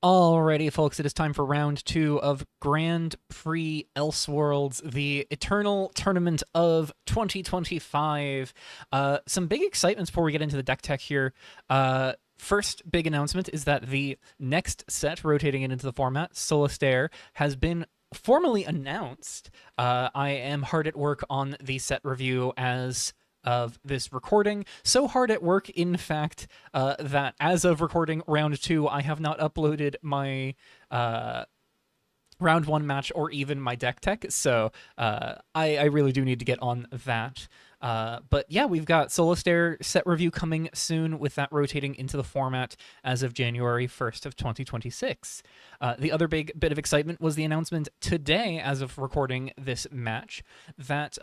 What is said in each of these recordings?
Alrighty, folks, it is time for round two of Grand Prix Elseworlds, the Eternal Tournament of 2025. Some big excitements before we get into the deck tech here. First big announcement is that the next set rotating into the format, Solistaire, has been formally announced. I am hard at work on the set review as of this recording. So hard at work, in fact, that as of recording round two, I have not uploaded my round one match or even my deck tech. So I really do need to get on that. But yeah, we've got Solistaire set review coming soon with that rotating into the format as of January 1st of 2026. The other big bit of excitement was the announcement today, as of recording this match, that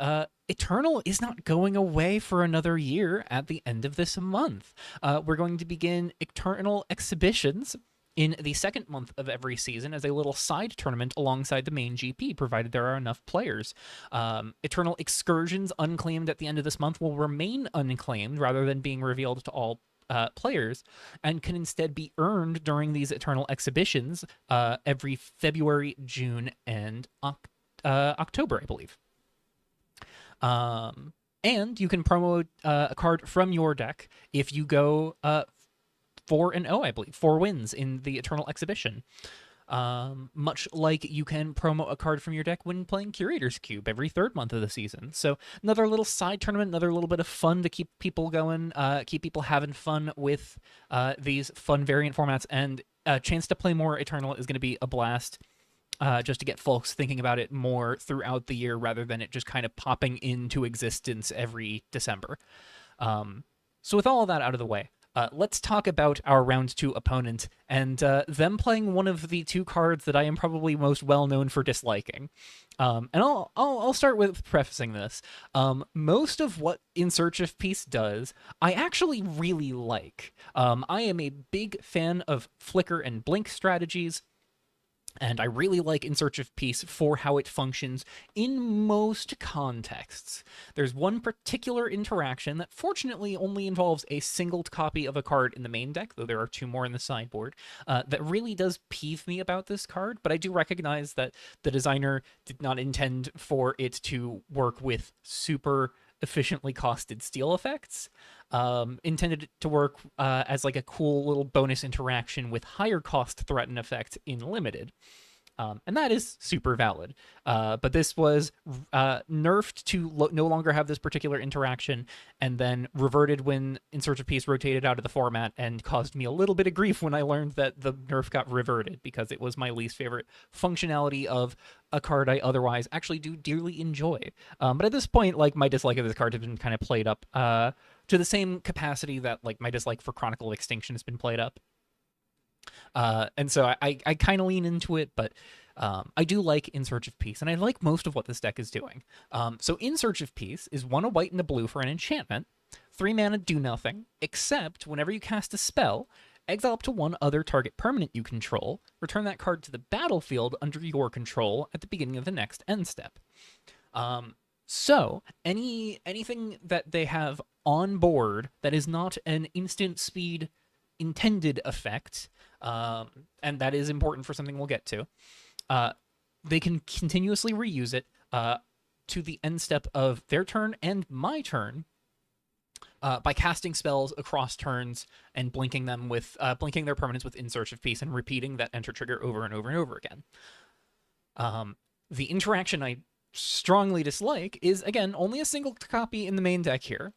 Eternal is not going away for another year at the end of this month. We're going to begin Eternal exhibitions in the second month of every season as a little side tournament alongside the main GP, provided there are enough players. Eternal Excursions, unclaimed at the end of this month, will remain unclaimed rather than being revealed to all players, and can instead be earned during these Eternal exhibitions every February, June, and October, I believe. And you can promo a card from your deck if you go 4-0, I believe, 4 wins in the Eternal Exhibition. Much like you can promo a card from your deck when playing Curator's Cube every third month of the season. So another little side tournament, another little bit of fun to keep people going, keep people having fun with these fun variant formats, and a chance to play more Eternal is going to be a blast. Just to get folks thinking about it more throughout the year rather than it just kind of popping into existence every December. So with all of that out of the way, let's talk about our round two opponent and them playing one of the two cards that I am probably most well known for disliking. And I'll start with prefacing this. Most of what In Search of Peace does, I actually really like. I am a big fan of flicker and blink strategies. And I really like In Search of Peace for how it functions in most contexts. There's one particular interaction that fortunately only involves a single copy of a card in the main deck, though there are two more in the sideboard, that really does peeve me about this card, but I do recognize that the designer did not intend for it to work with super efficiently costed steel effects. Intended to work as like a cool little bonus interaction with higher cost threaten effect in limited. And that is super valid. But this was nerfed to no longer have this particular interaction, and then reverted when In Search of Peace rotated out of the format, and caused me a little bit of grief when I learned that the nerf got reverted, because it was my least favorite functionality of a card I otherwise actually do dearly enjoy. But at this point, like, my dislike of this card has been kind of played up to the same capacity that like my dislike for Chronicle of Extinction has been played up. And so I kind of lean into it, but I do like In Search of Peace, and I like most of what this deck is doing. So In Search of Peace is 1 a white and a blue for an enchantment, 3 mana, do nothing, except whenever you cast a spell, exile up to one other target permanent you control, return that card to the battlefield under your control at the beginning of the next end step. So anything that they have on board that is not an instant speed intended effect, and that is important for something we'll get to, they can continuously reuse it to the end step of their turn and my turn, by casting spells across turns and blinking them with blinking their permanents with In Search of Peace and repeating that enter trigger over and over and over again. The interaction I strongly dislike is, again, only a single copy in the main deck here.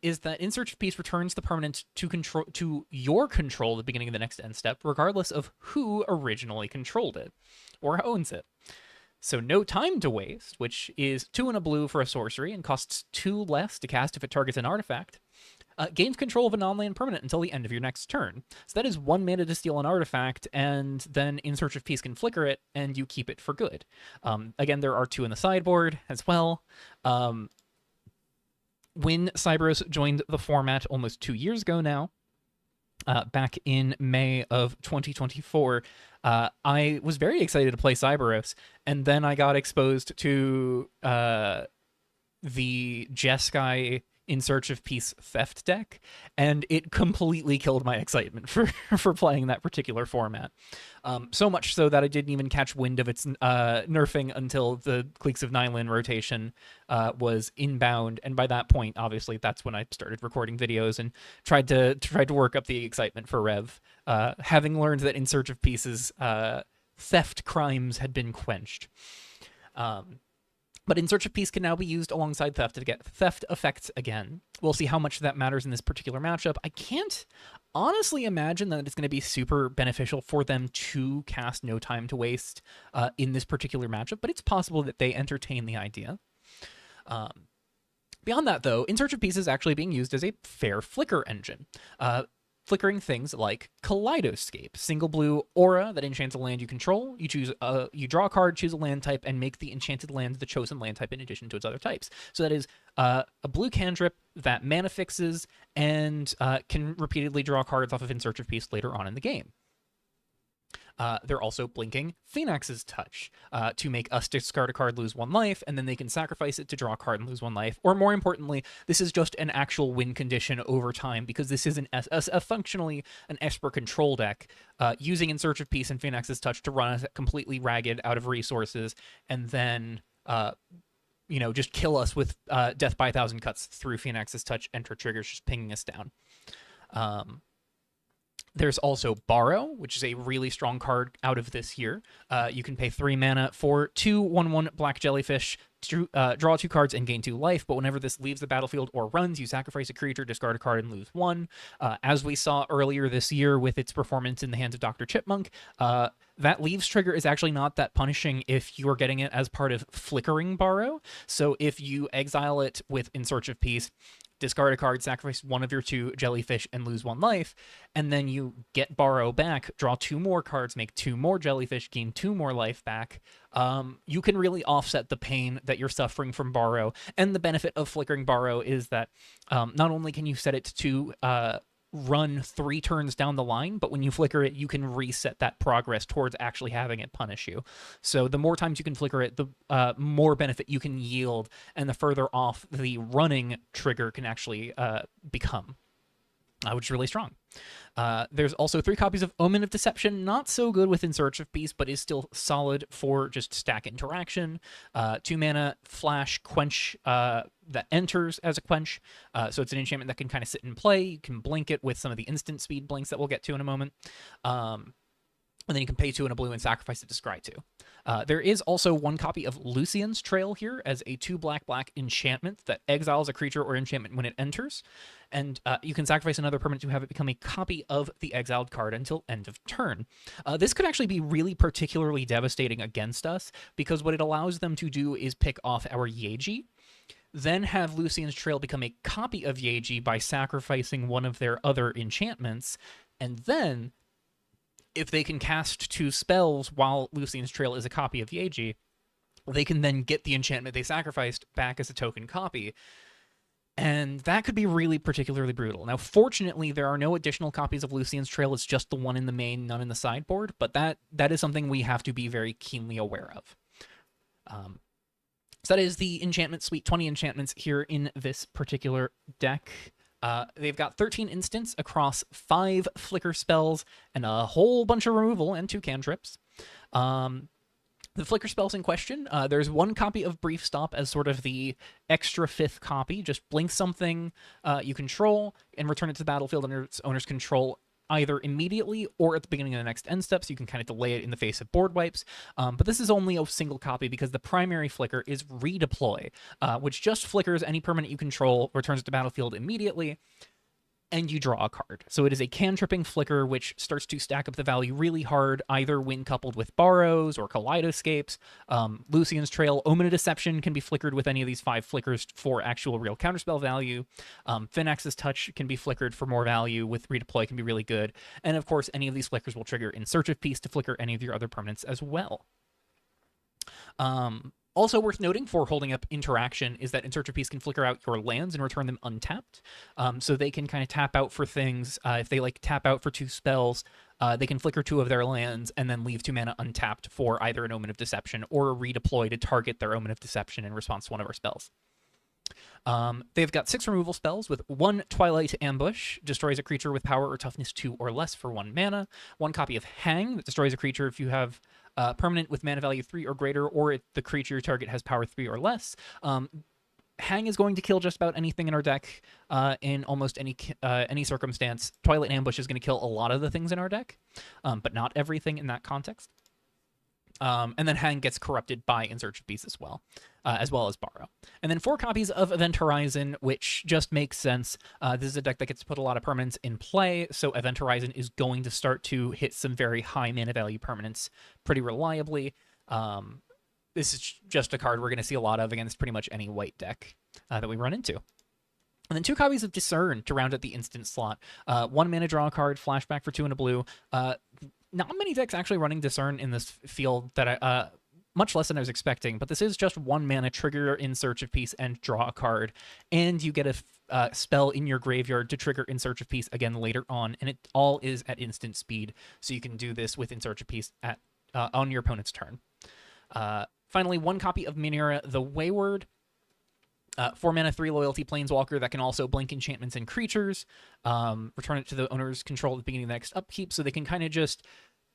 Is that In Search of Peace returns the permanent to your control at the beginning of the next end step, regardless of who originally controlled it or owns it. So no time to waste, which is 2 and a blue for a sorcery and costs 2 less to cast if it targets an artifact. Gains control of a non-land permanent until the end of your next turn. So that is 1 mana to steal an artifact, and then In Search of Peace can flicker it, and you keep it for good. Again, there are 2 in the sideboard as well. When Cyberus joined the format almost 2 years ago now, back in May of 2024, I was very excited to play Cyberus, and then I got exposed to the Jeskai In Search of Peace theft deck, and it completely killed my excitement for for playing that particular format. So much so that I didn't even catch wind of its nerfing until the Cliques of Nylon rotation was inbound, and by that point, obviously, that's when I started recording videos and tried to work up the excitement for Rev, having learned that In Search of Peace's theft crimes had been quenched. But In Search of Peace can now be used alongside theft to get theft effects again. We'll see how much that matters in this particular matchup. I can't honestly imagine that it's going to be super beneficial for them to cast No Time to Waste in this particular matchup, but it's possible that they entertain the idea. Beyond that, though, In Search of Peace is actually being used as a fair flicker engine. Flickering things like Kaleidoscape, single blue aura that enchants a land you control. You draw a card, choose a land type, and make the enchanted land the chosen land type in addition to its other types. So that is a blue cantrip that mana fixes and can repeatedly draw cards off of In Search of Peace later on in the game. They're also blinking Phoenix's Touch to make us discard a card, lose 1 life, and then they can sacrifice it to draw a card and lose 1 life. Or more importantly, this is just an actual win condition over time because this is functionally an Esper control deck using In Search of Peace and Phoenix's Touch to run us completely ragged out of resources and then just kill us with Death by 1,000 Cuts through Phoenix's Touch, enter triggers, just pinging us down. There's also Borrow, which is a really strong card out of this year. You can pay 3 mana for 2 1/1 black jellyfish, draw 2 cards and gain 2 life, but whenever this leaves the battlefield or runs, you sacrifice a creature, discard a card, and lose 1. As we saw earlier this year with its performance in the hands of Dr. Chipmunk, that leaves trigger is actually not that punishing if you are getting it as part of Flickering Borrow. So if you exile it with In Search of Peace, discard a card, sacrifice 1 of your 2 jellyfish, and lose 1 life, and then you get Borrow back, draw 2 more cards, make 2 more jellyfish, gain 2 more life back, you can really offset the pain that you're suffering from Borrow. And the benefit of Flickering Borrow is that not only can you set it to run 3 turns down the line, but when you flicker it, you can reset that progress towards actually having it punish you. So the more times you can flicker it, the more benefit you can yield, and the further off the running trigger can actually become, which is really strong. There's also 3 copies of Omen of Deception, not so good with In Search of Peace, but is still solid for just stack interaction. 2 mana flash quench that enters as a quench. So it's an enchantment that can kind of sit and play. You can blink it with some of the instant speed blinks that we'll get to in a moment. And then you can pay 2 and a blue and sacrifice it to scry 2. There is also 1 copy of Lucian's Trail here as a 2 black enchantment that exiles a creature or enchantment when it enters. And you can sacrifice another permanent to have it become a copy of the exiled card until end of turn. This could actually be really particularly devastating against us because what it allows them to do is pick off our Yaeji, then have Lucian's Trail become a copy of Yaeji by sacrificing 1 of their other enchantments, and then if they can cast 2 spells while Lucian's Trail is a copy of Yaeji, they can then get the enchantment they sacrificed back as a token copy. And that could be really particularly brutal. Now, fortunately, there are no additional copies of Lucian's Trail. It's just the 1 in the main, none in the sideboard. But that is something we have to be very keenly aware of. So that is the enchantment suite, 20 enchantments here in this particular deck. They've got 13 instants across 5 flicker spells and a whole bunch of removal and 2 cantrips. The flicker spells in question, there's 1 copy of Brief Stop as sort of the extra 5th copy. Just blink something you control and return it to the battlefield under its owner's control either immediately or at the beginning of the next end step, so you can kind of delay it in the face of board wipes. But this is only a single copy because the primary flicker is Redeploy, which just flickers any permanent you control, returns it to battlefield immediately, and you draw a card. So it is a cantripping flicker, which starts to stack up the value really hard, either when coupled with Borrows or Kaleidoscapes. Lucian's Trail, Omen of Deception can be flickered with any of these 5 flickers for actual real counterspell value. Phoenix's Touch can be flickered for more value, with Redeploy can be really good. And of course, any of these flickers will trigger In Search of Peace to flicker any of your other permanents as well. Also worth noting for holding up interaction is that In Search of Peace can flicker out your lands and return them untapped. So they can kind of tap out for things. If they tap out for 2 spells, they can flicker 2 of their lands and then leave 2 mana untapped for either an Omen of Deception or a Redeploy to target their Omen of Deception in response to one of our spells. They've got 6 removal spells with 1 Twilight Ambush, destroys a creature with power or toughness 2 or less for 1 mana. 1 copy of Hang, that destroys a creature if you have permanent with mana value 3 or greater, or if the creature target has power 3 or less. Hang is going to kill just about anything in our deck in almost any circumstance. Twilight Ambush is going to kill a lot of the things in our deck, but not everything in that context. And then Hang gets corrupted by In Search of Peace as well as Borrow. And then 4 copies of Event Horizon, which just makes sense. This is a deck that gets to put a lot of permanents in play, so Event Horizon is going to start to hit some very high mana value permanents pretty reliably. This is just a card we're going to see a lot of against pretty much any white deck that we run into. And then 2 copies of Discern to round out the instant slot. 1 mana draw card, flashback for 2 and a blue. Not many decks actually running Discern in this field that I much less than I was expecting, but this is just 1 mana, trigger In Search of Peace and draw a card, and you get a spell in your graveyard to trigger In Search of Peace again later on, and it all is at instant speed, so you can do this with In Search of Peace at on your opponent's turn. Finally, 1 copy of Minera the Wayward. 4 mana, 3 loyalty planeswalker that can also blink enchantments and creatures. Return it to the owner's control at the beginning of the next upkeep, so they can kind of just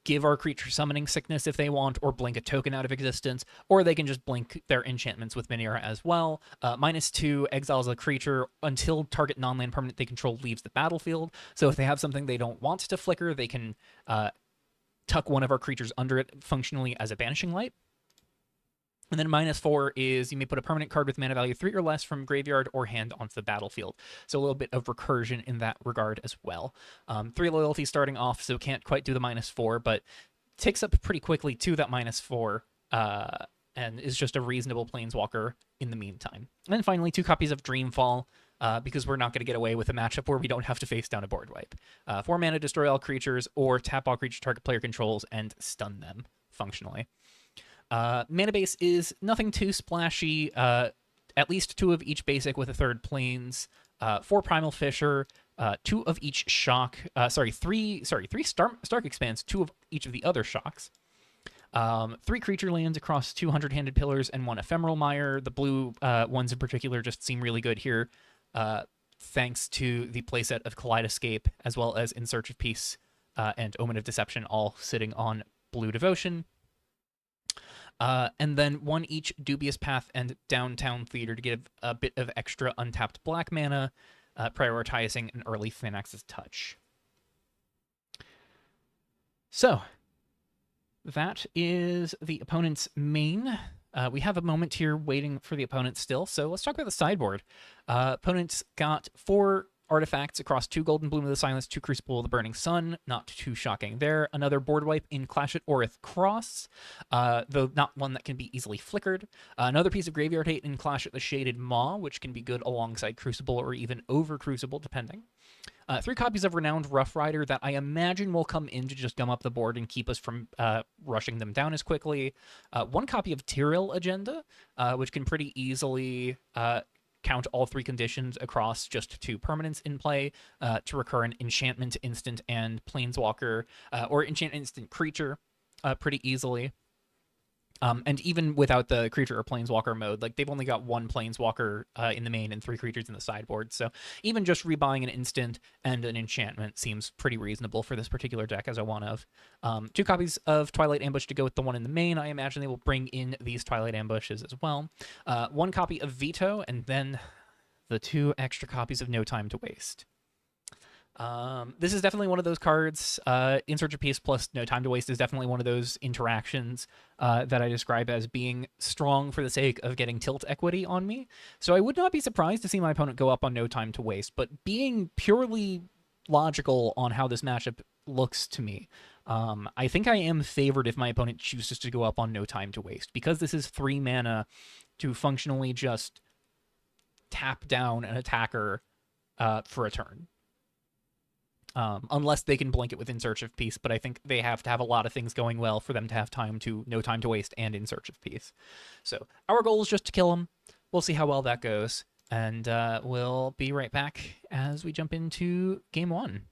give our creature summoning sickness if they want, or blink a token out of existence, or they can just blink their enchantments with Minera as well. -2 exiles a creature until target non-land permanent they control leaves the battlefield. So if they have something they don't want to flicker, they can tuck one of our creatures under it functionally as a banishing light. And then -4 is you may put a permanent card with mana value 3 or less from graveyard or hand onto the battlefield. So a little bit of recursion in that regard as well. 3 loyalty starting off, so can't quite do the -4, but ticks up pretty quickly to that -4 and is just a reasonable planeswalker in the meantime. And then finally, 2 copies of Dreamfall, because we're not going to get away with a matchup where we don't have to face down a board wipe. 4 mana, destroy all creatures, or tap all creature target player controls and stun them functionally. Mana base is nothing too splashy. At least 2 of each basic with a 3rd planes. 4 Primal Fissure. 2 of each shock. 3 Stark Expanse. 2 of each of the other shocks. 3 creature lands across 2 100-handed pillars and 1 Ephemeral Mire. The blue ones in particular just seem really good here, thanks to the playset of Kaleidoscape, as well as In Search of Peace and Omen of Deception, all sitting on blue Devotion. And then 1 each Dubious Path and Downtown Theater to give a bit of extra untapped black mana, prioritizing an early Thanax's Touch. So, that is the opponent's main. We have a moment here waiting for the opponent still, so let's talk about the sideboard. Opponent's got 4 artifacts across 2 Golden Bloom of the Silence, 2 Crucible of the Burning Sun, not too shocking there. Another board wipe in Clash at Orith Cross, though not one that can be easily flickered. Another piece of Graveyard Hate in Clash at the Shaded Maw, which can be good alongside Crucible or even over Crucible, depending. 3 copies of Renowned Rough Rider that I imagine will come in to just gum up the board and keep us from rushing them down as quickly. 1 copy of Tyrell Agenda, which can pretty easily count all 3 conditions across just 2 permanents in play to recur an enchantment, instant, and planeswalker, or enchant instant creature pretty easily. And even without the creature or planeswalker mode, like they've only got 1 planeswalker in the main and 3 creatures in the sideboard. So even just rebuying an instant and an enchantment seems pretty reasonable for this particular deck as a one of. 2 copies of Twilight Ambush to go with the one in the main. I imagine they will bring in these Twilight Ambushes as well. 1 copy of Veto, and then the 2 extra copies of No Time to Waste. This is definitely one of those cards. In Search of Peace plus No Time to Waste is definitely one of those interactions that I describe as being strong for the sake of getting tilt equity on me. So I would not be surprised to see my opponent go up on No Time to Waste, but being purely logical on how this matchup looks to me, I think I am favored if my opponent chooses to go up on No Time to Waste, because this is 3 mana to functionally just tap down an attacker for a turn. Unless they can blink it with In Search of Peace, but I think they have to have a lot of things going well for them to have No Time to Waste and In Search of Peace. So our goal is just to kill them. We'll see how well that goes, and we'll be right back as we jump into Game 1.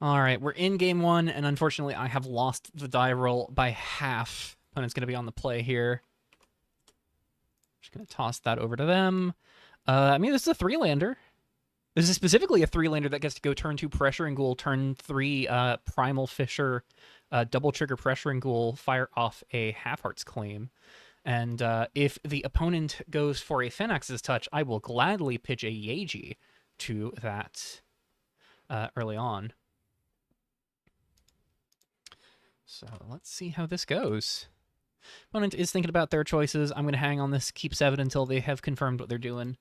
All right, we're in Game 1, and unfortunately I have lost the die roll by half. Opponent's going to be on the play here. Just going to toss that over to them. I mean, this is a 3-lander. This is specifically a 3-lander that gets to go turn 2 Pressure and Ghoul, turn 3 Primal Fisher, double trigger Pressure and Ghoul, fire off a Half-Heart's Claim. And if the opponent goes for a Phoenix's Touch, I will gladly pitch a Yaeji to that early on. So let's see how this goes. Opponent is thinking about their choices. I'm going to hang on this Keep 7 until they have confirmed what they're doing.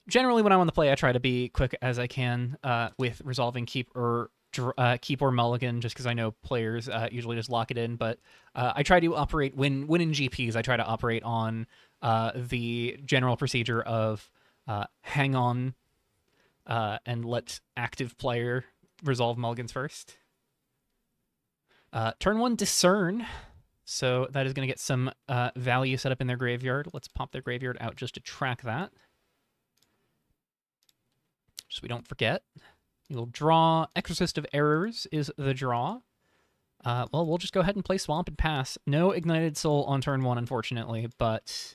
Generally, when I want to play, I try to be quick as I can with resolving Keep or Mulligan, just because I know players usually just lock it in. But I try to operate, when in GPs, I try to operate on the general procedure of hang on and let active player resolve mulligans first. Turn 1, Discern. So that is going to get some value set up in their graveyard. Let's pop their graveyard out just to track that. So we don't forget. You'll draw. Exorcist of Errors is the draw. Well, we'll just go ahead and play Swamp and pass. No Ignited Soul on turn 1, unfortunately, but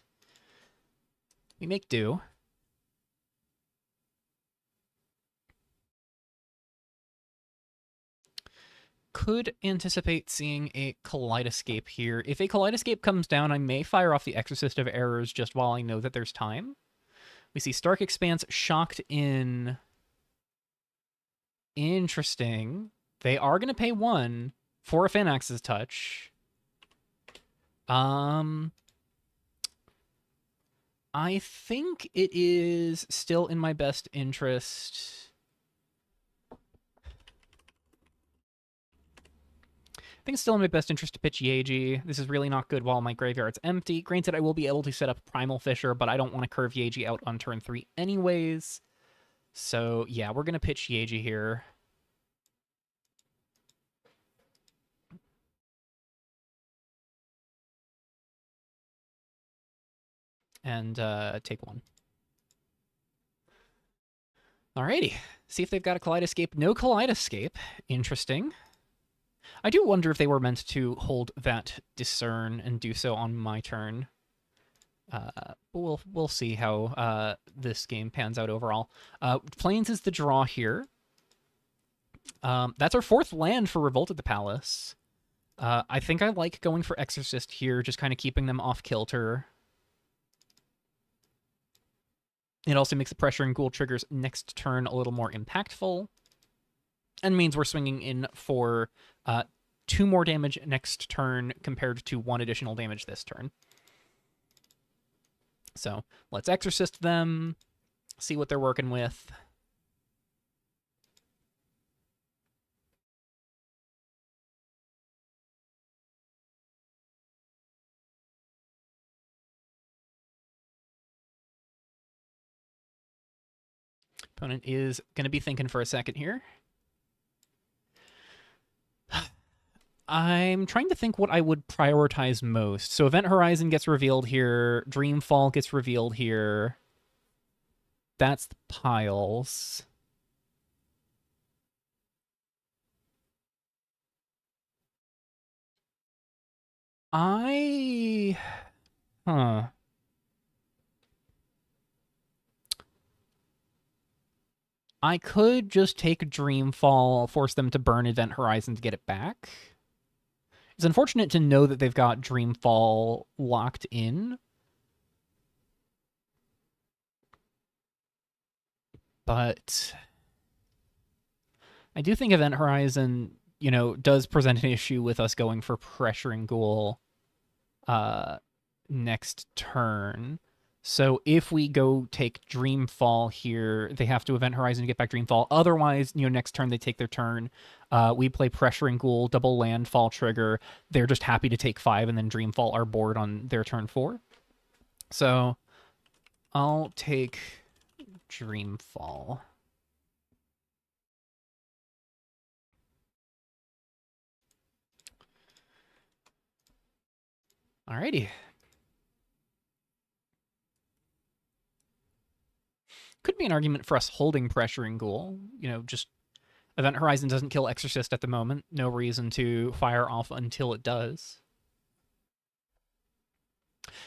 we make do. Could anticipate seeing a Kaleidoscape here. If a Kaleidoscape comes down, I may fire off the Exorcist of Errors just while I know that there's time. We see Stark Expanse, Shocked In. Interesting. They are going to pay 1 for a Phoenix's Touch. I think it is still in my best interest. I think it's still in my best interest to pitch Yaeji. This is really not good while my graveyard's empty. Granted, I will be able to set up Primal Fisher, but I don't want to curve Yaeji out on turn 3 anyways. So, yeah, we're going to pitch Yaeji here. And take 1. Alrighty. See if they've got a Kaleidoscape. No Kaleidoscape. Interesting. I do wonder if they were meant to hold that Discern and do so on my turn. But we'll see how this game pans out overall. Plains is the draw here. That's our 4th land for Revolt at the Palace. I think I like going for Exorcist here, just kind of keeping them off kilter. It also makes the Pressure and Ghoul triggers next turn a little more impactful. And means we're swinging in for 2 more damage next turn compared to 1 additional damage this turn. So let's Exorcist them, see what they're working with. Opponent is going to be thinking for a second here. I'm trying to think what I would prioritize most. So Event Horizon gets revealed here. Dreamfall gets revealed here. That's the piles. Huh. I could just take Dreamfall, force them to burn Event Horizon to get it back. It's unfortunate to know that they've got Dreamfall locked in. But I do think Event Horizon, you know, does present an issue with us going for Pressure and Ghoul next turn. So if we go take Dreamfall here, they have to Event Horizon to get back Dreamfall. Otherwise, you know, next turn they take their turn. We play Pressure and Ghoul, double landfall trigger. They're just happy to take 5 and then Dreamfall our board on their turn 4. So I'll take Dreamfall. Alrighty. Could be an argument for us holding Pressure and Ghoul. You know, just Event Horizon doesn't kill Exorcist at the moment. No reason to fire off until it does.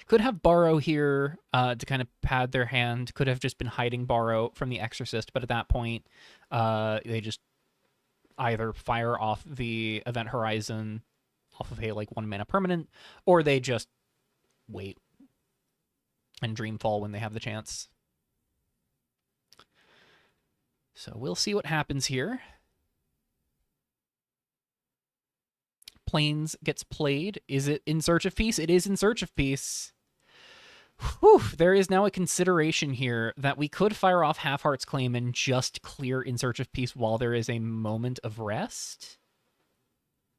Could have Borrow here to kind of pad their hand. Could have just been hiding Borrow from the Exorcist, but at that point, they just either fire off the Event Horizon off of a like 1-mana permanent, or they just wait and Dreamfall when they have the chance. So we'll see what happens here. Plains gets played. Is it In Search of Peace? It is In Search of Peace. Whew, there is now a consideration here that we could fire off Half Heart's Claim and just clear In Search of Peace while there is a moment of rest.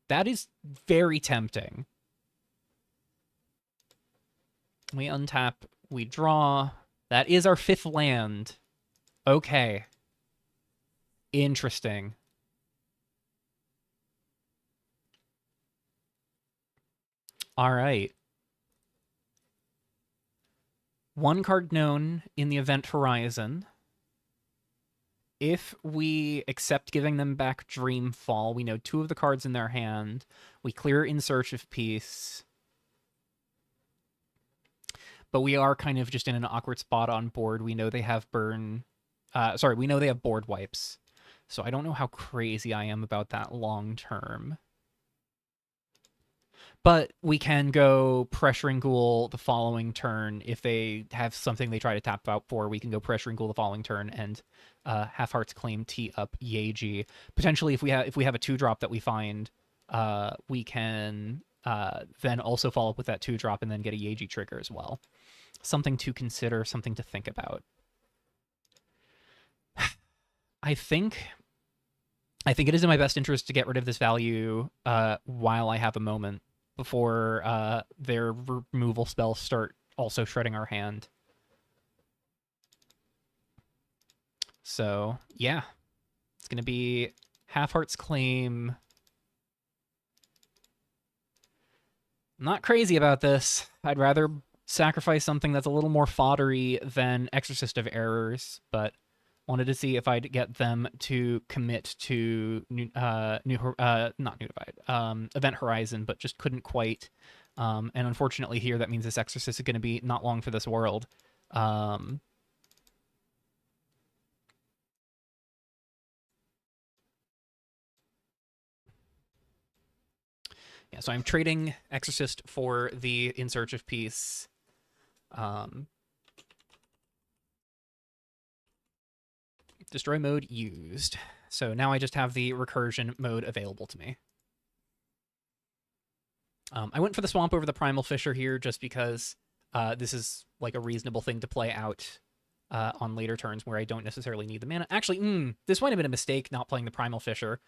That is very tempting. We untap, we draw. That is our 5th land. Okay. Interesting. All right. 1 card known in the Event Horizon. If we accept giving them back Dreamfall, we know 2 of the cards in their hand. We clear In Search of Peace. But we are kind of just in an awkward spot on board. We know they have burn... we know they have board wipes. So I don't know how crazy I am about that long term. But we can go Pressuring Ghoul the following turn. If they have something they try to tap out for, we can go Pressuring Ghoul the following turn and Half Heart's Claim tee up Yaeji. Potentially, if we have a 2-drop that we find, we can then also follow up with that 2-drop and then get a Yaeji trigger as well. Something to consider, something to think about. I think it is in my best interest to get rid of this value while I have a moment, before their removal spells start also shredding our hand. So, yeah. It's going to be Half Heart's Claim. I'm not crazy about this. I'd rather sacrifice something that's a little more foddery than Exorcist of Errors, but wanted to see if I'd get them to commit to Event Horizon, but just couldn't quite. And unfortunately here, that means this Exorcist is going to be not long for this world. Yeah, so I'm trading Exorcist for the In Search of Peace. Destroy mode used. So now I just have the recursion mode available to me. I went for the Swamp over the Primal Fissure here just because this is like a reasonable thing to play out on later turns where I don't necessarily need the mana. Actually, this might have been a mistake not playing the Primal Fissure.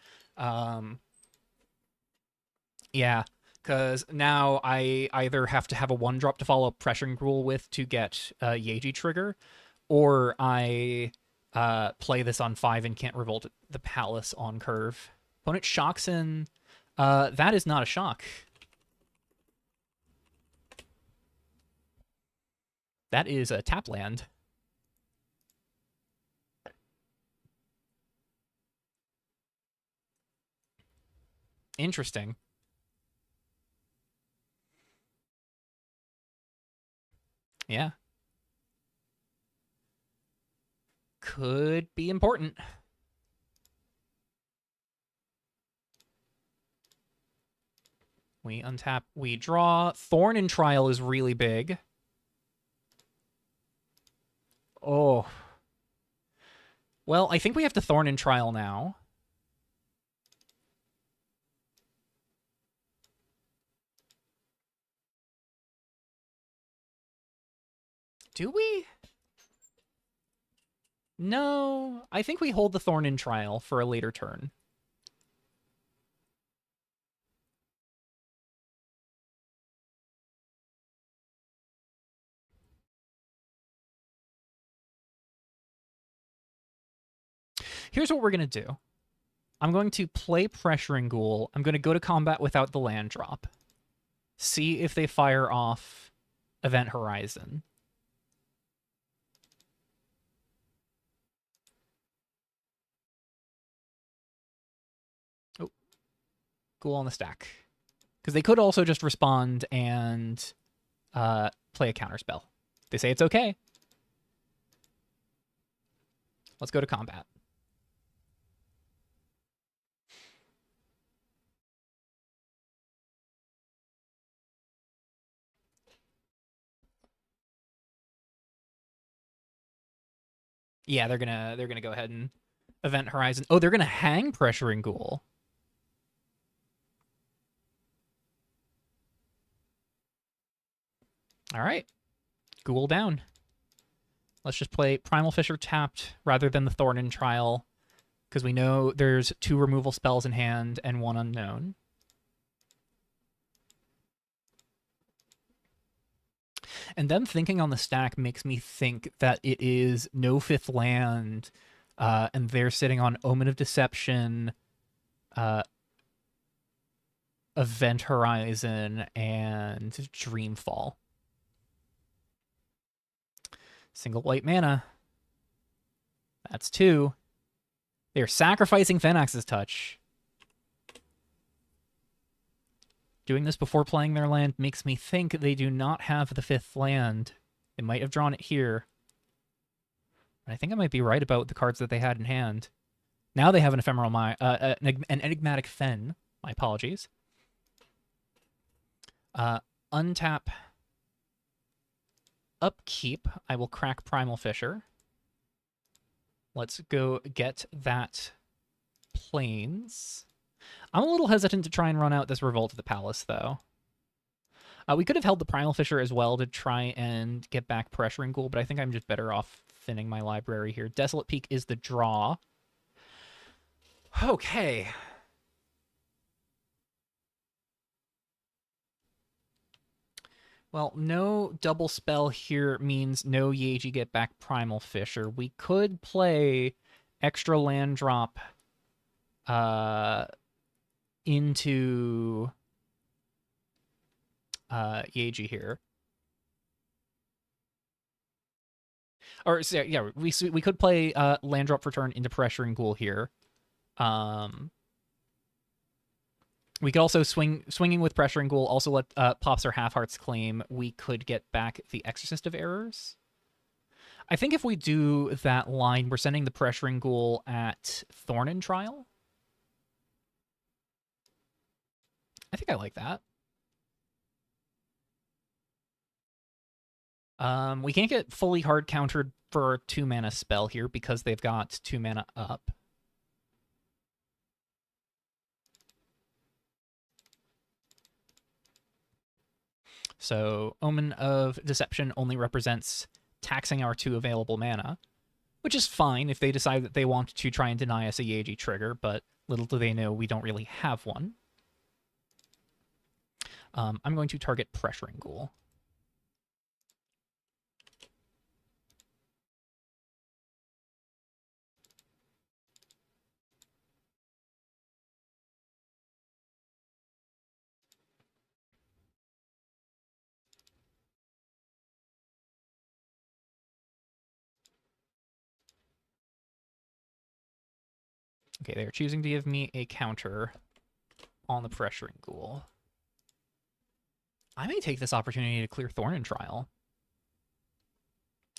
Yeah, because now I either have to have a 1-drop to follow up Pressuring Ghoul with to get a Yaeji trigger, or I play this on 5 and can't Revolt the Palace on curve. Opponent shocks in. That is not a shock. That is a tap land. Interesting. Yeah. Could be important. We untap, we draw. Thorn in Trial is really big. Oh. Well, I think we have to Thorn in Trial now. Do we? No, I think we hold the Thorn in Trial for a later turn. Here's what we're going to do. I'm going to play Pressuring Ghoul. I'm going to go to combat without the land drop. See if they fire off Event Horizon. Oh, Ghoul on the stack. Because they could also just respond and play a counterspell. They say it's okay. Let's go to combat. Yeah, they're gonna go ahead and event Horizon. Oh, they're gonna hang Pressuring Ghoul. All right, Ghoul down. Let's just play Primal Fissure tapped rather than the Thorn and Trial, because we know there's 2 removal spells in hand and 1 unknown. And them thinking on the stack makes me think that it is no 5th land, and they're sitting on Omen of Deception, Event Horizon, and Dreamfall. Single white mana. That's 2. They're sacrificing Fenax's Touch. Doing this before playing their land makes me think they do not have the 5th land. They might have drawn it here. I think I might be right about the cards that they had in hand. Now they have an Ephemeral an Enigmatic Fen. My apologies. Untap. Upkeep. I will crack Primal Fissure. Let's go get that Plains. I'm a little hesitant to try and run out this Revolt of the Palace, though. We could have held the Primal Fissure as well to try and get back Pressuring Ghoul, but I think I'm just better off thinning my library here. Desolate Peak is the draw. Okay. Well, no double spell here means no Yaeji get back Primal Fissure. We could play extra land drop into Yaeji here. Or so, yeah, we could play land drop for turn into Pressuring Ghoul here. We could also swinging with Pressuring Ghoul, also let Pops or Half Hearts claim. We could get back the Exorcist of Errors. I think if we do that line, we're sending the Pressuring Ghoul at Thorn and Trial. I think I like that. We can't get fully hard countered for a 2-mana spell here because they've got 2 mana up. So Omen of Deception only represents taxing our 2 available mana, which is fine if they decide that they want to try and deny us a Yaeji trigger, but little do they know we don't really have one. I'm going to target Pressuring Ghoul. Okay, they're choosing to give me a counter on the Pressuring Ghoul. I may take this opportunity to clear Thorn and Trial.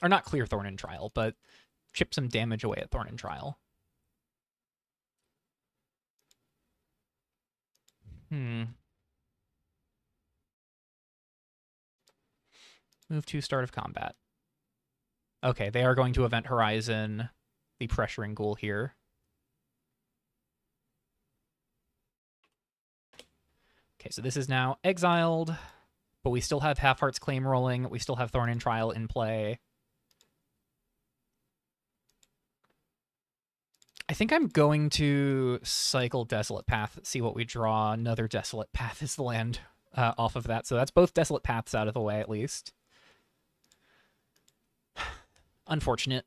Or not clear Thorn and Trial, but chip some damage away at Thorn and Trial. Move to start of combat. Okay, they are going to Event Horizon the Pressuring Ghoul here. Okay, so this is now exiled, but we still have Half Heart's Claim rolling. We still have Thorn and Trial in play. I think I'm going to cycle Desolate Path, see what we draw. Another Desolate Path is the land off of that. So that's both Desolate Paths out of the way, at least. Unfortunate.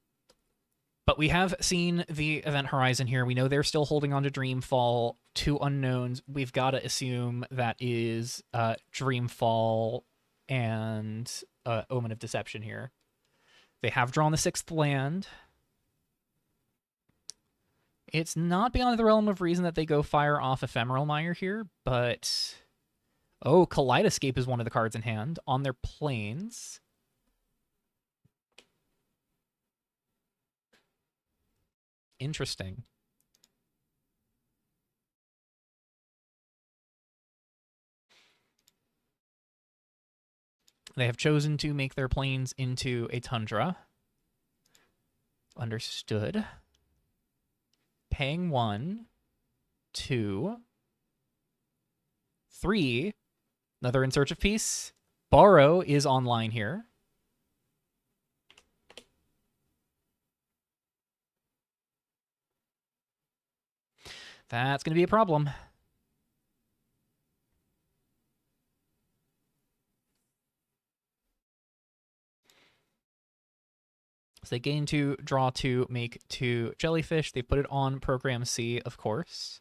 But we have seen the Event Horizon here. We know they're still holding on to Dreamfall. 2 unknowns. We've got to assume that is Dreamfall and Omen of Deception here. They have drawn the 6th land. It's not beyond the realm of reason that they go fire off Ephemeral Mire here, but Oh, Kaleidoscape is one of the cards in hand on their planes. Interesting. They have chosen to make their planes into a tundra. Understood. Paying 1, 2, 3. Another In Search of Peace. Borrow is online here. That's going to be a problem. So they gain 2, draw 2, make 2 jellyfish. They put it on Program C, of course.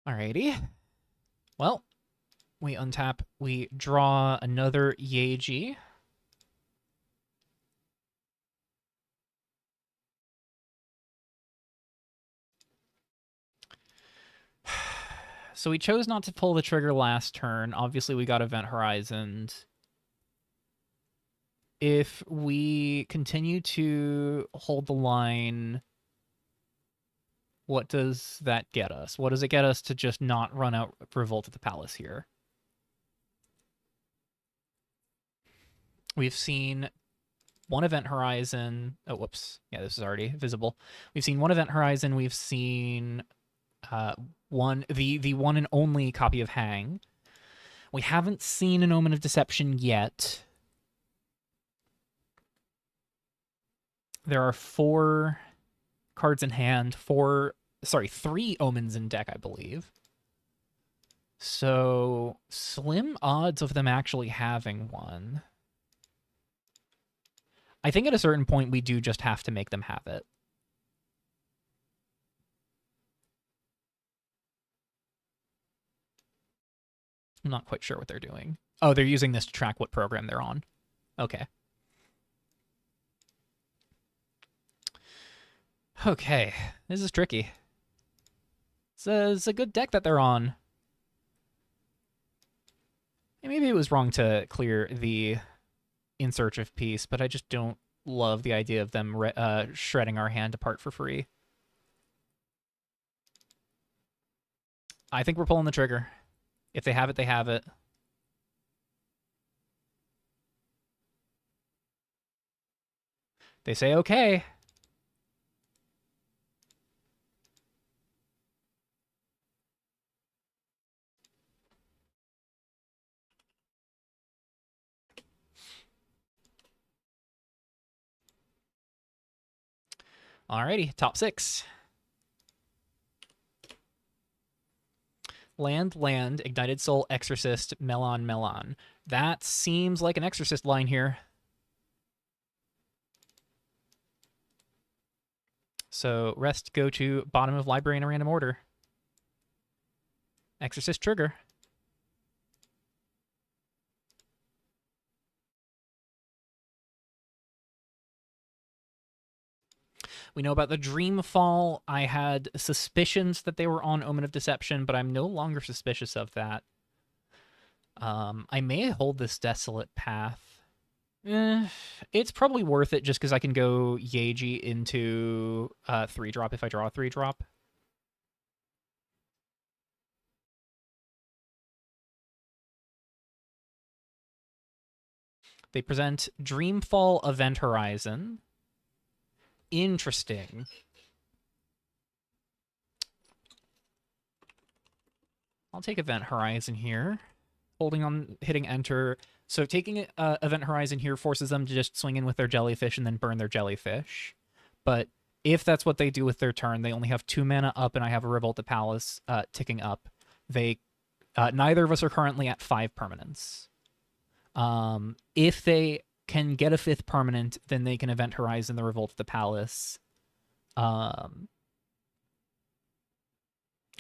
Alrighty. Well, we untap. We draw another Yaeji. So we chose not to pull the trigger last turn. Obviously, we got Event Horizoned. If we continue to hold the line, what does that get us? What does it get us to just not run out Revolt at the Palace here? We've seen one Event Horizon. Oh, whoops. Yeah, this is already visible. We've seen one Event Horizon. We've seen the one and only copy of Hang. We haven't seen an Omen of Deception yet. There are 4 cards in hand. 3 Omens in deck, I believe. So slim odds of them actually having one. I think at a certain point we do just have to make them have it. I'm not quite sure what they're doing. Oh, they're using this to track what program they're on. Okay. Okay, this is tricky. It's a good deck that they're on. Maybe it was wrong to clear the In Search of Peace, but I just don't love the idea of them shredding our hand apart for free. I think we're pulling the trigger. If they have it, they have it. They say okay. Alrighty, top 6. Land, Ignited Soul, Exorcist, Melon. That seems like an Exorcist line here. So rest, go to bottom of library in a random order. Exorcist trigger. We know about the Dreamfall. I had suspicions that they were on Omen of Deception, but I'm no longer suspicious of that. I may hold this Desolate Path. It's probably worth it just because I can go Yaeji into 3-drop if I draw a 3-drop. They present Dreamfall Event Horizon. Interesting. I'll take Event Horizon here. Holding on, hitting enter. So taking Event Horizon here forces them to just swing in with their jellyfish and then burn their jellyfish. But if that's what they do with their turn, they only have 2 mana up, and I have a Revolt the Palace ticking up. They neither of us are currently at 5 permanents. If they can get a 5th permanent, then they can Event Horizon the Revolt of the Palace.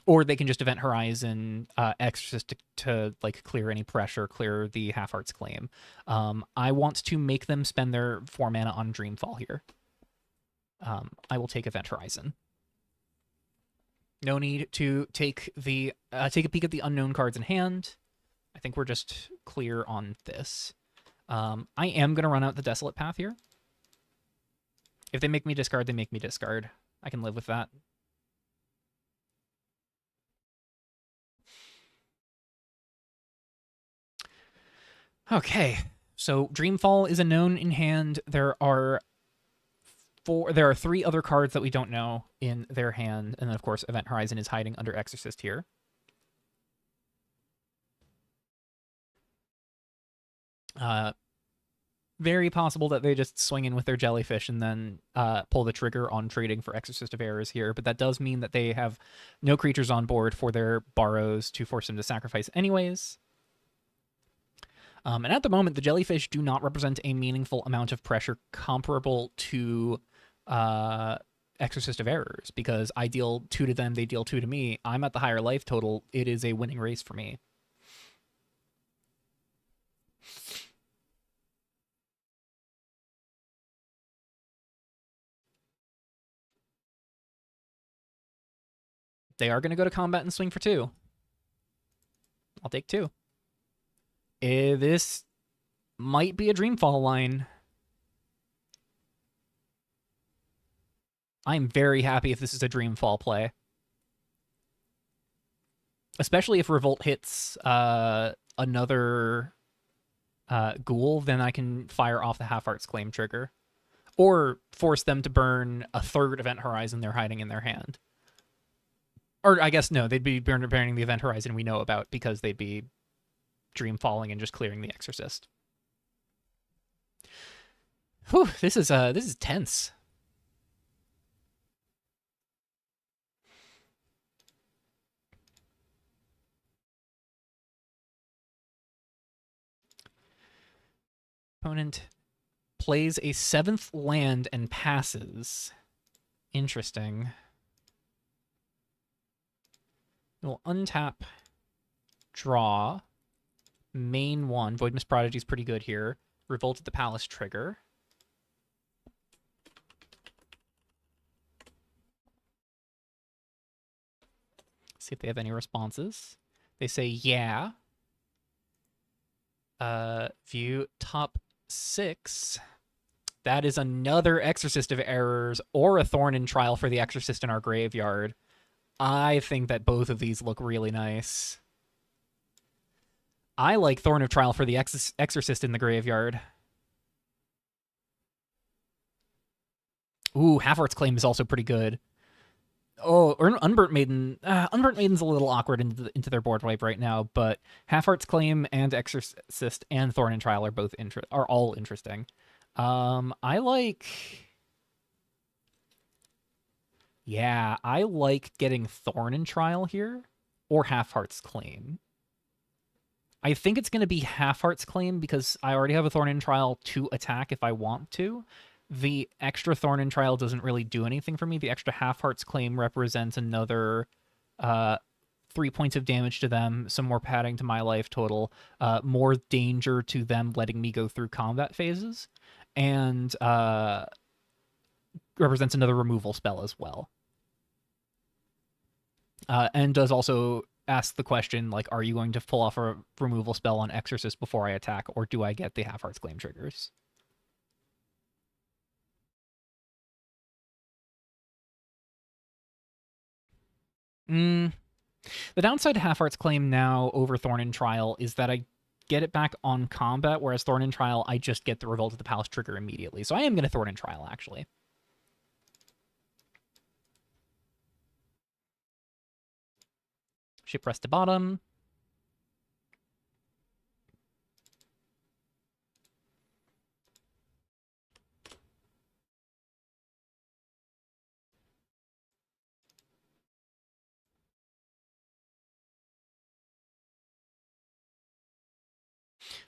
Or they can just Event Horizon Exorcist to like clear any pressure, clear the Half Heart's Claim. I want to make them spend their 4 mana on Dreamfall here. I will take Event Horizon. No need to take a peek at the unknown cards in hand. I think we're just clear on this. I am going to run out the Desolate Path here. If they make me discard, they make me discard. I can live with that. Okay, so Dreamfall is a known in hand. There are 3 other cards that we don't know in their hand, and then of course Event Horizon is hiding under Exorcist here. Very possible that they just swing in with their Jellyfish and then pull the trigger on trading for Exorcist of Errors here, but that does mean that they have no creatures on board for their Borrows to force them to sacrifice anyways. And at the moment, the Jellyfish do not represent a meaningful amount of pressure comparable to Exorcist of Errors, because I deal 2 to them, they deal 2 to me. I'm at the higher life total. It is a winning race for me. They are going to go to combat and swing for 2. I'll take 2. This might be a Dreamfall line. I'm very happy if this is a Dreamfall play. Especially if Revolt hits another Ghoul, then I can fire off the Half Heart's Claim trigger. Or force them to burn a 3rd Event Horizon they're hiding in their hand. Or I guess no, they'd be burning the Event Horizon we know about, because they'd be Dreamfalling and just clearing the Exorcist. Whew, this is tense. Opponent plays a 7th land and passes. Interesting. We'll untap, draw, main 1. Voidmist Prodigy is pretty good here. Revolt at the Palace trigger. See if they have any responses. They say, yeah. View top 6. That is another Exorcist of Errors or a Thorn in Trial for the Exorcist in our graveyard. I think that both of these look really nice. I like Thorn of Trial for the Exorcist in the graveyard. Ooh, Half Heart's Claim is also pretty good. Oh, or Unburnt Maiden. Unburnt Maiden's a little awkward into their board wipe right now, but Half Heart's Claim and Exorcist and Thorn and Trial are all interesting. I like. Yeah, I like getting Thorn and Trial here, or Half Heart's Claim. I think it's going to be Half Heart's Claim because I already have a Thorn and Trial to attack if I want to. The extra Thorn and Trial doesn't really do anything for me. The extra Half Heart's Claim represents another 3 points of damage to them, some more padding to my life total, more danger to them letting me go through combat phases, and represents another removal spell as well. And does also ask the question, like, are you going to pull off a removal spell on Exorcist before I attack, or do I get the Half Heart's Claim triggers? The downside to Half Heart's Claim now over Thorn and Trial is that I get it back on combat, whereas Thorn and Trial, I just get the Revolt of the Palace trigger immediately. So I am going to Thorn and Trial, actually. Ship rest to bottom.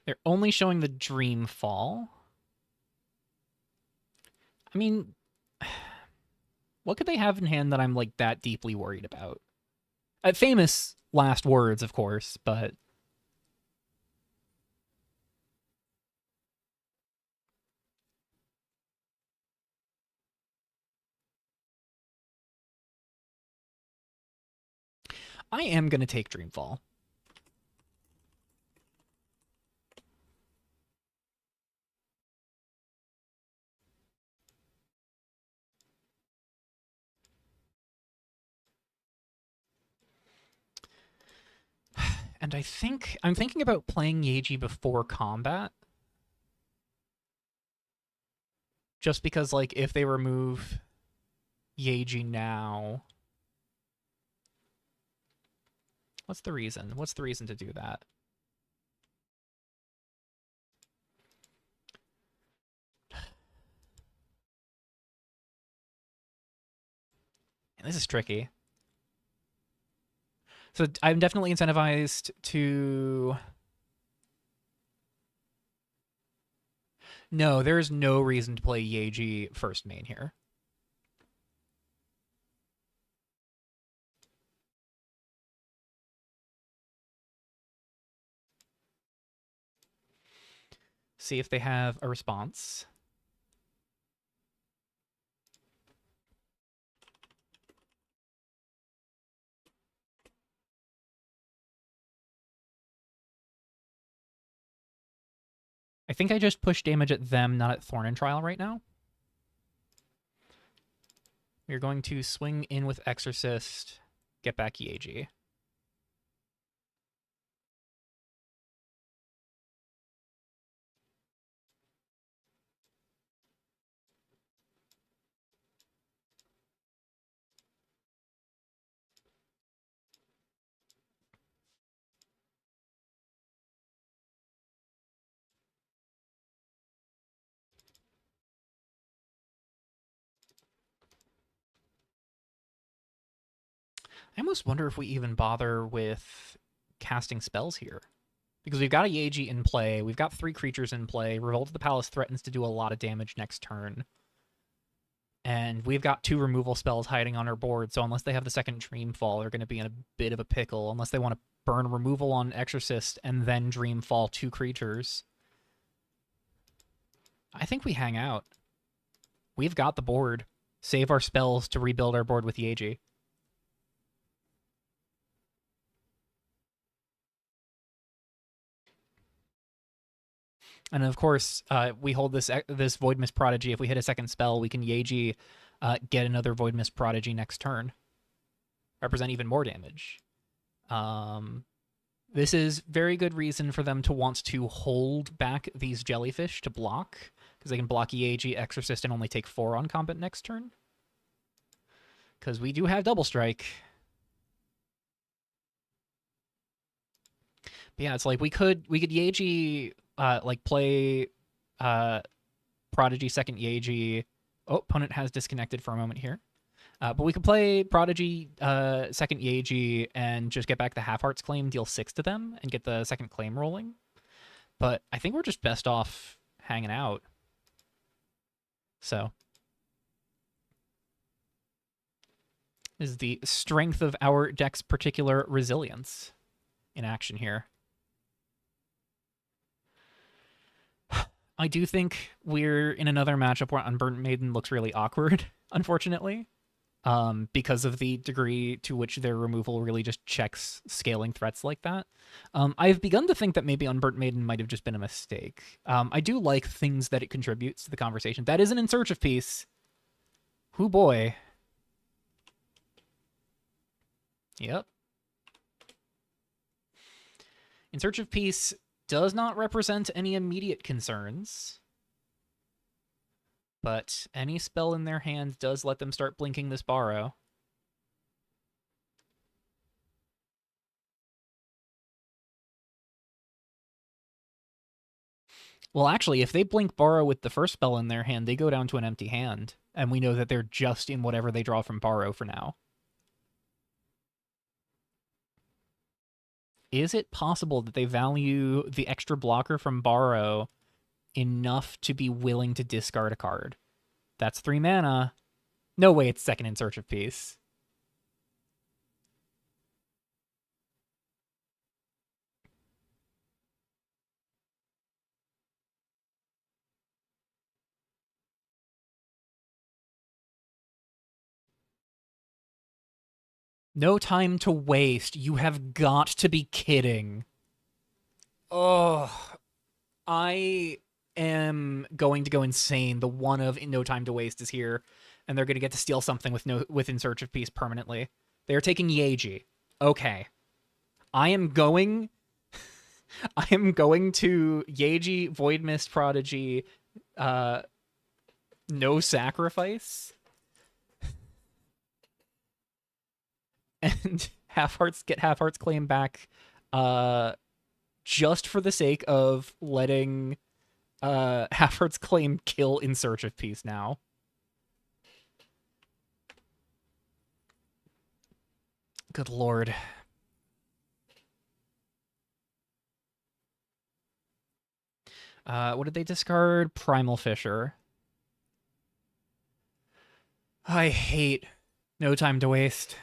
They're only showing the Dreamfall. I mean, what could they have in hand that I'm like that deeply worried about? Famous last words, of course, but I am going to take Dreamfall. And I'm thinking about playing Yaeji before combat. Just because, like, if they remove Yaeji now. What's the reason? What's the reason to do that? This is tricky. So I'm definitely incentivized to... No, there is no reason to play Yaeji first main here. See if they have a response. I think I just push damage at them, not at Thorn and Trial right now. We're going to swing in with Exorcist, get back Yaeji. I almost wonder if we even bother with casting spells here. Because we've got a Yaeji in play, we've got 3 creatures in play, Revolt of the Palace threatens to do a lot of damage next turn. And we've got 2 removal spells hiding on our board, so unless they have the second Dreamfall, they're going to be in a bit of a pickle, unless they want to burn removal on Exorcist and then Dreamfall 2 creatures. I think we hang out. We've got the board. Save our spells to rebuild our board with Yaeji. And of course, we hold this Void Mist Prodigy. If we hit a second spell, we can Yaeji get another Void Mist Prodigy next turn. Represent even more damage. This is very good reason for them to want to hold back these jellyfish to block, because they can block Yaeji, Exorcist, and only take 4 on combat next turn. Because we do have Double Strike. But yeah, it's like we could Yaeji like play Prodigy second Yaeji. Oh, opponent has disconnected for a moment here. But we could play Prodigy second Yaeji and just get back the Half Hearts claim, deal 6 to them, and get the second claim rolling. But I think we're just best off hanging out. So is the strength of our deck's particular resilience in action here. I do think we're in another matchup where Unburnt Maiden looks really awkward, unfortunately, because of the degree to which their removal really just checks scaling threats like that. I've begun to think that maybe Unburnt Maiden might have just been a mistake. I do like things that it contributes to the conversation. That is an In Search of piece. Hoo boy. Yep. In Search of Peace does not represent any immediate concerns, but any spell in their hand does let them start blinking this Borrow. Well, actually, if they blink Borrow with the first spell in their hand, they go down to an empty hand, and we know that they're just in whatever they draw from Borrow for now. Is it possible that they value the extra blocker from Borrow enough to be willing to discard a card? That's 3 mana. No way it's second In Search of Peace. No time to waste. You have got to be kidding. Oh, I am going to go insane. The one of No Time to Waste is here, and they're going to get to steal something with In Search of Peace permanently. They are taking Yaeji. Okay. I am going I am going to Yaeji, Void Mist Prodigy, uh no sacrifice, and Half Heart's claim back uh just for the sake of letting Half Heart's claim kill In Search of Peace now. Good lord. What did they discard? Primal Fisher. I hate No Time to Waste.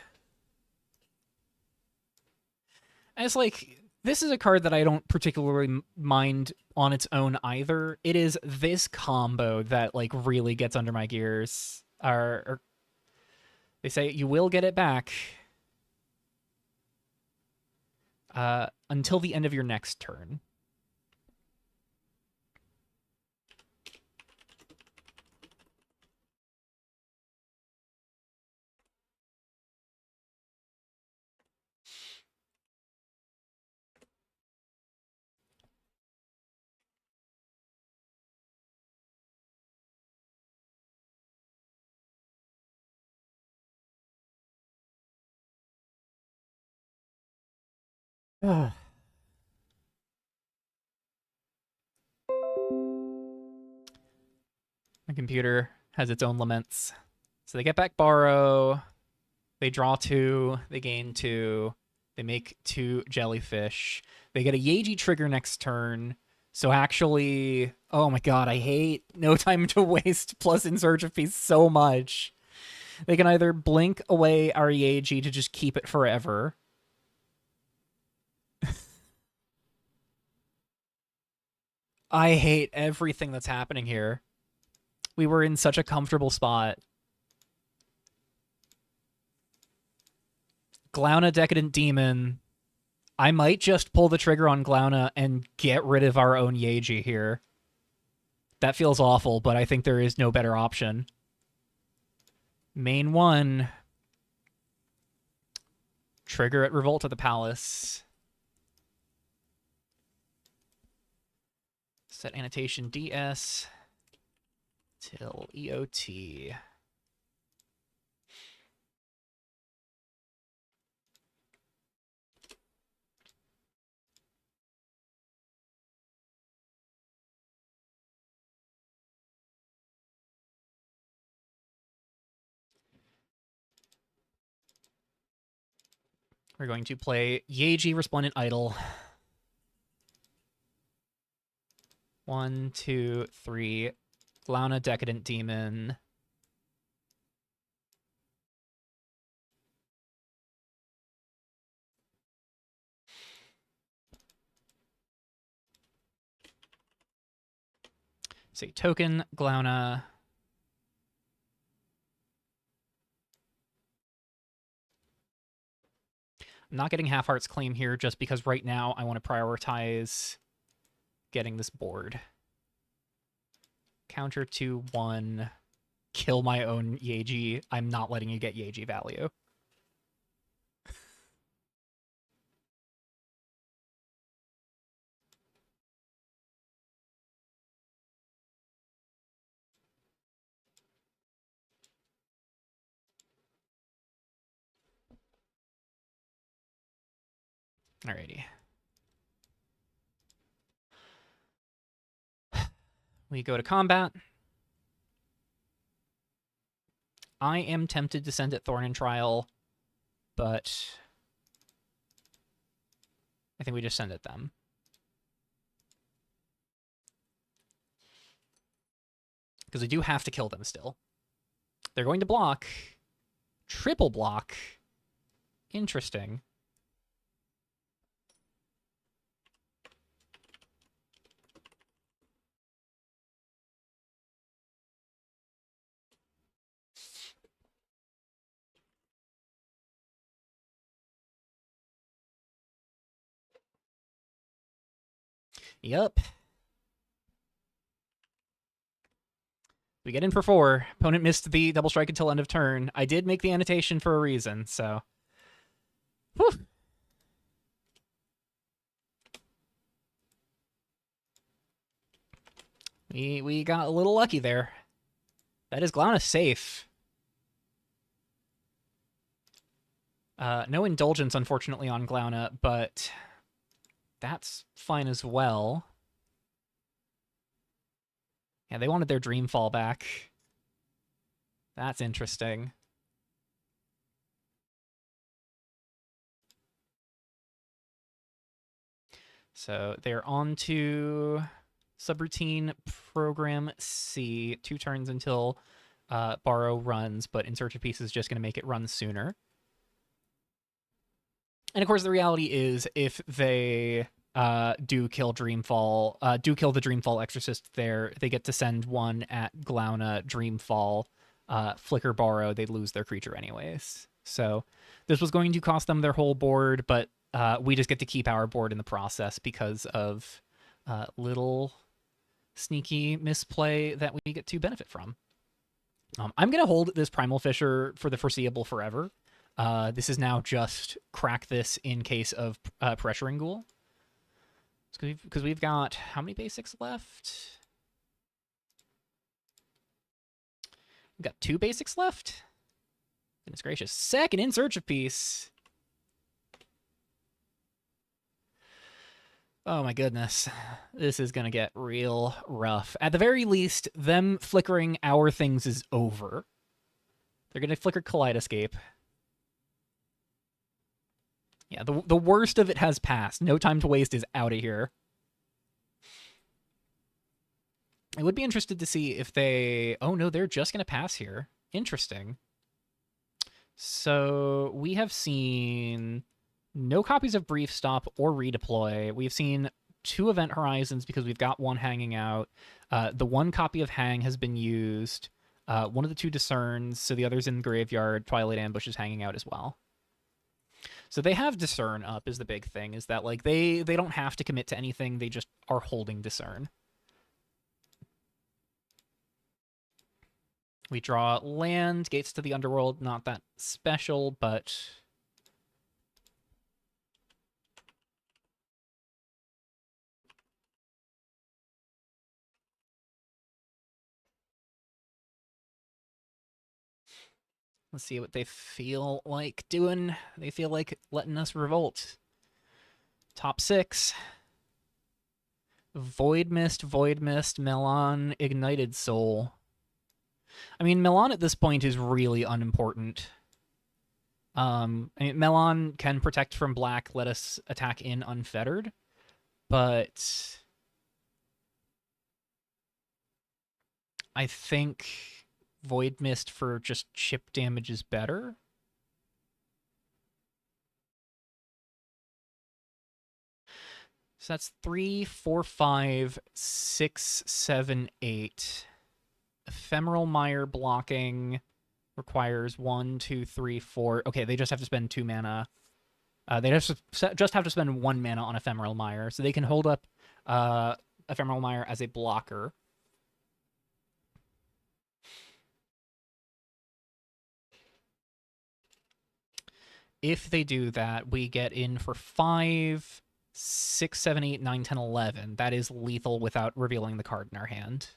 And it's like, this is a card that I don't particularly mind on its own either. It is this combo that like really gets under my gears. Or they say you will get it back until the end of your next turn. My computer has its own laments. So they get back Borrow, they draw 2, they gain 2, they make 2 jellyfish. They get a Yaeji trigger next turn. So actually, oh my god, I hate No Time to Waste plus In Search of Peace so much. They can either blink away our Yaeji to just keep it forever. I hate everything that's happening here. We were in such a comfortable spot. Glauna Decadent Demon. I might just pull the trigger on Glauna and get rid of our own Yaeji here. That feels awful, but I think there is no better option. Main 1. Trigger at Revolt of the Palace. Set annotation DS till EOT. We're going to play Yaeji Resplendent Idol. 1, 2, 3. Glauna Decadent Demon. Say token, Glauna. I'm not getting Half Heart's Claim here just because right now I want to prioritize getting this board. Counter to 1. Kill my own Yaeji. I'm not letting you get Yaeji value. Alrighty. We go to combat. I am tempted to send it Thorn and Trial, but I think we just send it them. Because we do have to kill them still. They're going to block. Triple block. Interesting. Yup. We get in for 4. Opponent missed the double strike until end of turn. I did make the annotation for a reason, so. Whew. We got a little lucky there. That is Glauna safe. No indulgence, unfortunately, on Glauna, but that's fine as well. Yeah, they wanted their Dreamfall back. That's interesting. So they're on to subroutine program C. 2 turns until Borrow runs, but In Search of Peace is just going to make it run sooner. And of course, the reality is if they do kill the Dreamfall Exorcist there, they get to send one at Glauna, Dreamfall, Flicker, Borrow. They lose their creature anyways. So this was going to cost them their whole board, but we just get to keep our board in the process because of little sneaky misplay that we get to benefit from. I'm going to hold this Primal Fisher for the foreseeable forever. This is now just crack this in case of pressuring Ghoul. Because we've got how many basics left? We've got 2 basics left? Goodness gracious. Second In Search of Peace. Oh my goodness. This is going to get real rough. At the very least, them flickering our things is over. They're going to flicker Kaleidoscape. Yeah, the worst of it has passed. No Time to Waste is out of here. I would be interested to see if they... Oh, no, they're just going to pass here. Interesting. So we have seen no copies of Brief Stop or Redeploy. We've seen 2 Event Horizons because we've got 1 hanging out. The 1 copy of Hang has been used. One of the 2 Discerns, so the other's in the graveyard. Twilight Ambush is hanging out as well. So they have Discern up is the big thing, is that like they don't have to commit to anything, they just are holding Discern. We draw land, Gates to the Underworld, not that special, but... Let's see what they feel like doing. They feel like letting us revolt. Top 6. Void Mist, Melon, Ignited Soul. I mean, Melon at this point is really unimportant. I mean, Melon can protect from black, let us attack in unfettered, but I think Void Mist for just chip damage is better. So that's 3, 4, 5, 6, 7, 8. Ephemeral Mire blocking requires 1, 2, 3, 4. Okay, they just have to spend 2 mana. They just have to spend 1 mana on Ephemeral Mire, so they can hold up Ephemeral Mire as a blocker. If they do that, we get in for 5, 6, 7, 8, 9, 10, 11. That is lethal without revealing the card in our hand.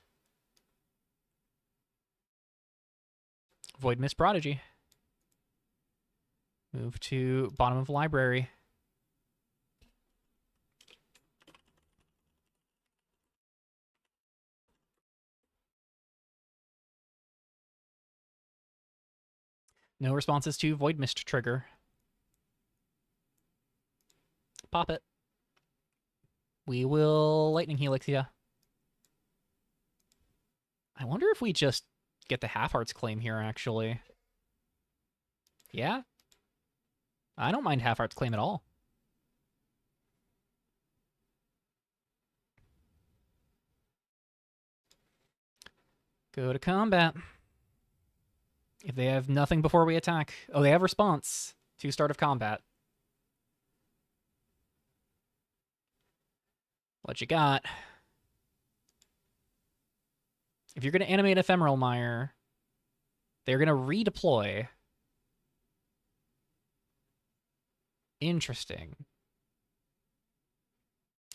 Void Mist Prodigy. Move to bottom of library. No responses to Void Mist trigger. Pop it. We will Lightning Helix, yeah. I wonder if we just get the Half-Hearts claim here, actually. Yeah? I don't mind Half-Hearts claim at all. Go to combat. If they have nothing before we attack. Oh, they have response to start of combat. What you got? If you're going to animate Ephemeral Mire, they're going to redeploy. Interesting.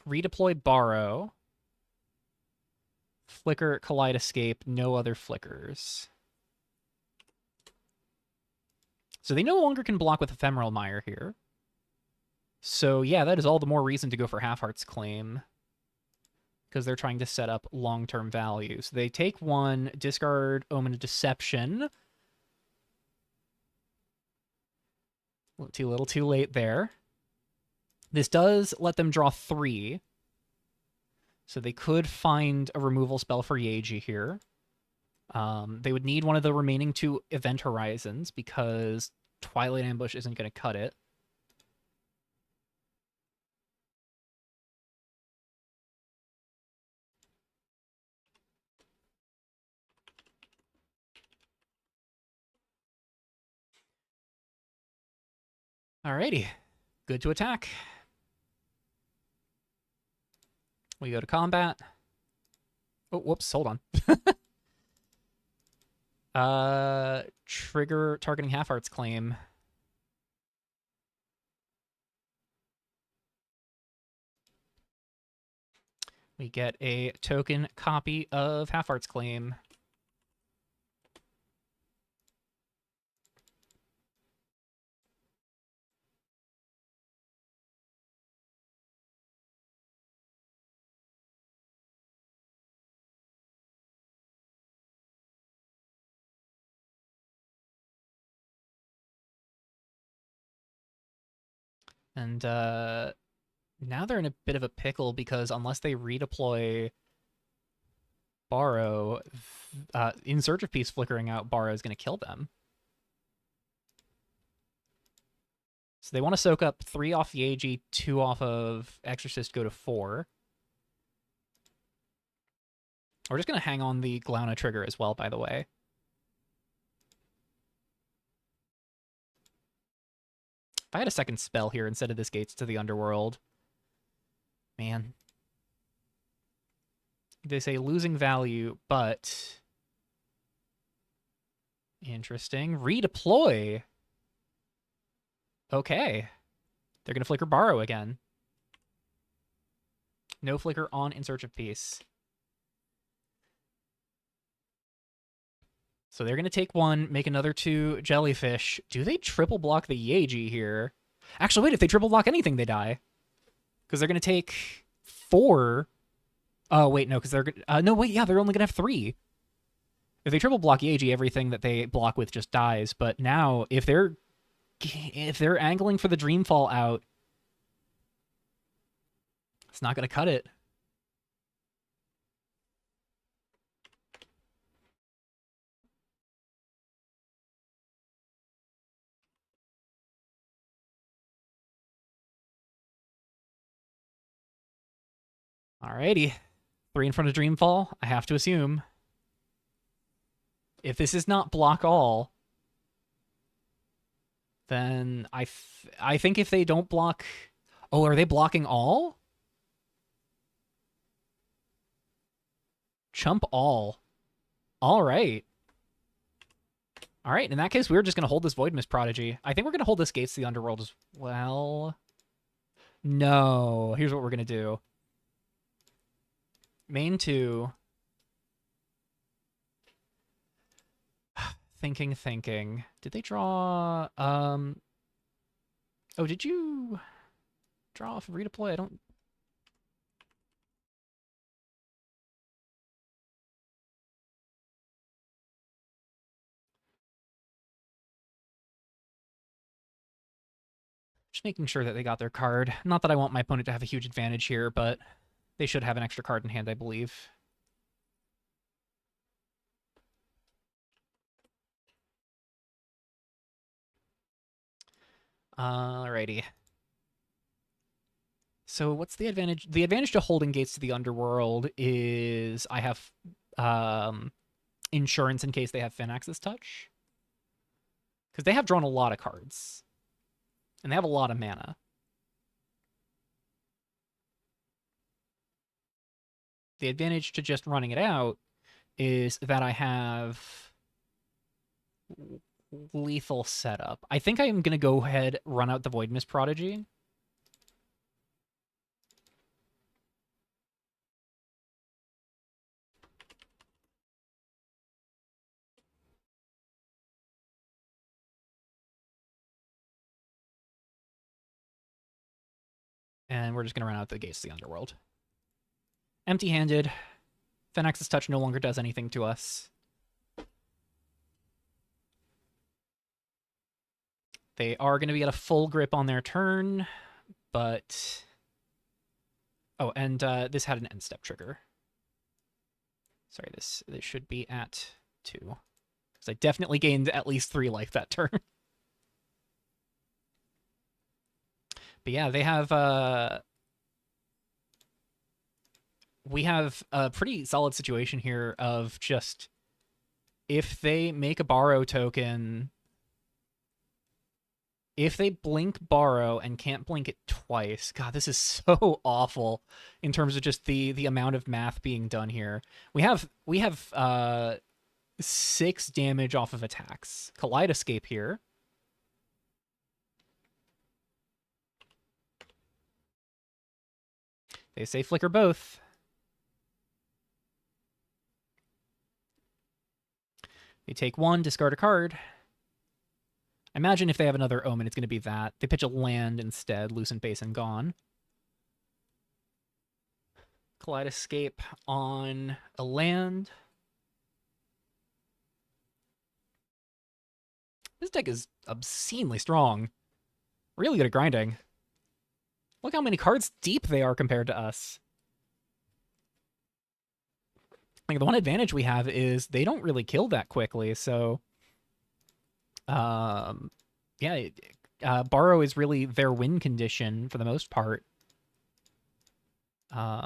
Redeploy Borrow. Flicker, Kaleidoscape, no other flickers. So they no longer can block with Ephemeral Mire here. So yeah, that is all the more reason to go for Half-Heart's Claim, because they're trying to set up long-term value. So they take one, discard Omen of Deception. A little too late there. This does let them draw 3. So they could find a removal spell for Yaeji here. They would need one of the remaining 2 Event Horizons because Twilight Ambush isn't going to cut it. Alrighty. Good to attack. We go to combat. Oh, whoops, hold on. Trigger targeting Half-Heart's Claim. We get a token copy of Half-Heart's Claim. And now they're in a bit of a pickle because unless they redeploy Borrow, In Search of Peace flickering out Borrow is going to kill them. So they want to soak up 3 off Yaeji, 2 off of Exorcist, go to 4. We're just going to hang on the Glauna trigger as well, by the way. If I had a second spell here instead of this Gates to the Underworld, man. They say losing value, but interesting. Redeploy. Okay. They're going to flicker Borrow again. No flicker on In Search of Peace. So they're going to take 1, make another 2 Jellyfish. Do they triple block the Yaeji here? Actually, wait, if they triple block anything, they die. Because they're going to take 4. Oh, wait, no, because they're... no, wait, yeah, they're only going to have 3. If they triple block Yaeji, everything that they block with just dies. But now, if they're angling for the Dreamfall out, it's not going to cut it. Alrighty. 3 in front of Dreamfall, I have to assume. If this is not block all, then I think if they don't block... Oh, are they blocking all? Chump all. All right. All right, in that case, we're just going to hold this Void Mist Prodigy. I think we're going to hold this Gates to the Underworld as well. No. Here's what we're going to do. Main 2. Thinking. Did they draw... Oh, did you draw off of redeploy? I don't... Just making sure that they got their card. Not that I want my opponent to have a huge advantage here, but they should have an extra card in hand, I believe. Alrighty. So what's the advantage? The advantage to holding Gates to the Underworld is I have insurance in case they have Finax's Touch. Because they have drawn a lot of cards. And they have a lot of mana. The advantage to just running it out is that I have lethal setup. I think I'm going to go ahead, run out the Void Mist Prodigy. And we're just going to run out the gates of the Underworld. Empty-handed. Phoenix's Touch no longer does anything to us. They are going to be at a full grip on their turn, but... Oh, and this had an end step trigger. Sorry, this should be at 2. Because I definitely gained at least 3 life that turn. But yeah, they have... we have a pretty solid situation here of just... If they make a borrow token... If they blink borrow and can't blink it twice, God, this is so awful in terms of just the amount of math being done here. We have 6 damage off of attacks. Kaleidoscape here. They say flicker both. They take 1, discard a card. Imagine if they have another Omen, it's going to be that. They pitch a land instead, Lucent Base and gone. Kaleidoscape on a land. This deck is obscenely strong. Really good at grinding. Look how many cards deep they are compared to us. Like, the one advantage we have is they don't really kill that quickly, so... yeah, borrow is really their win condition for the most part. I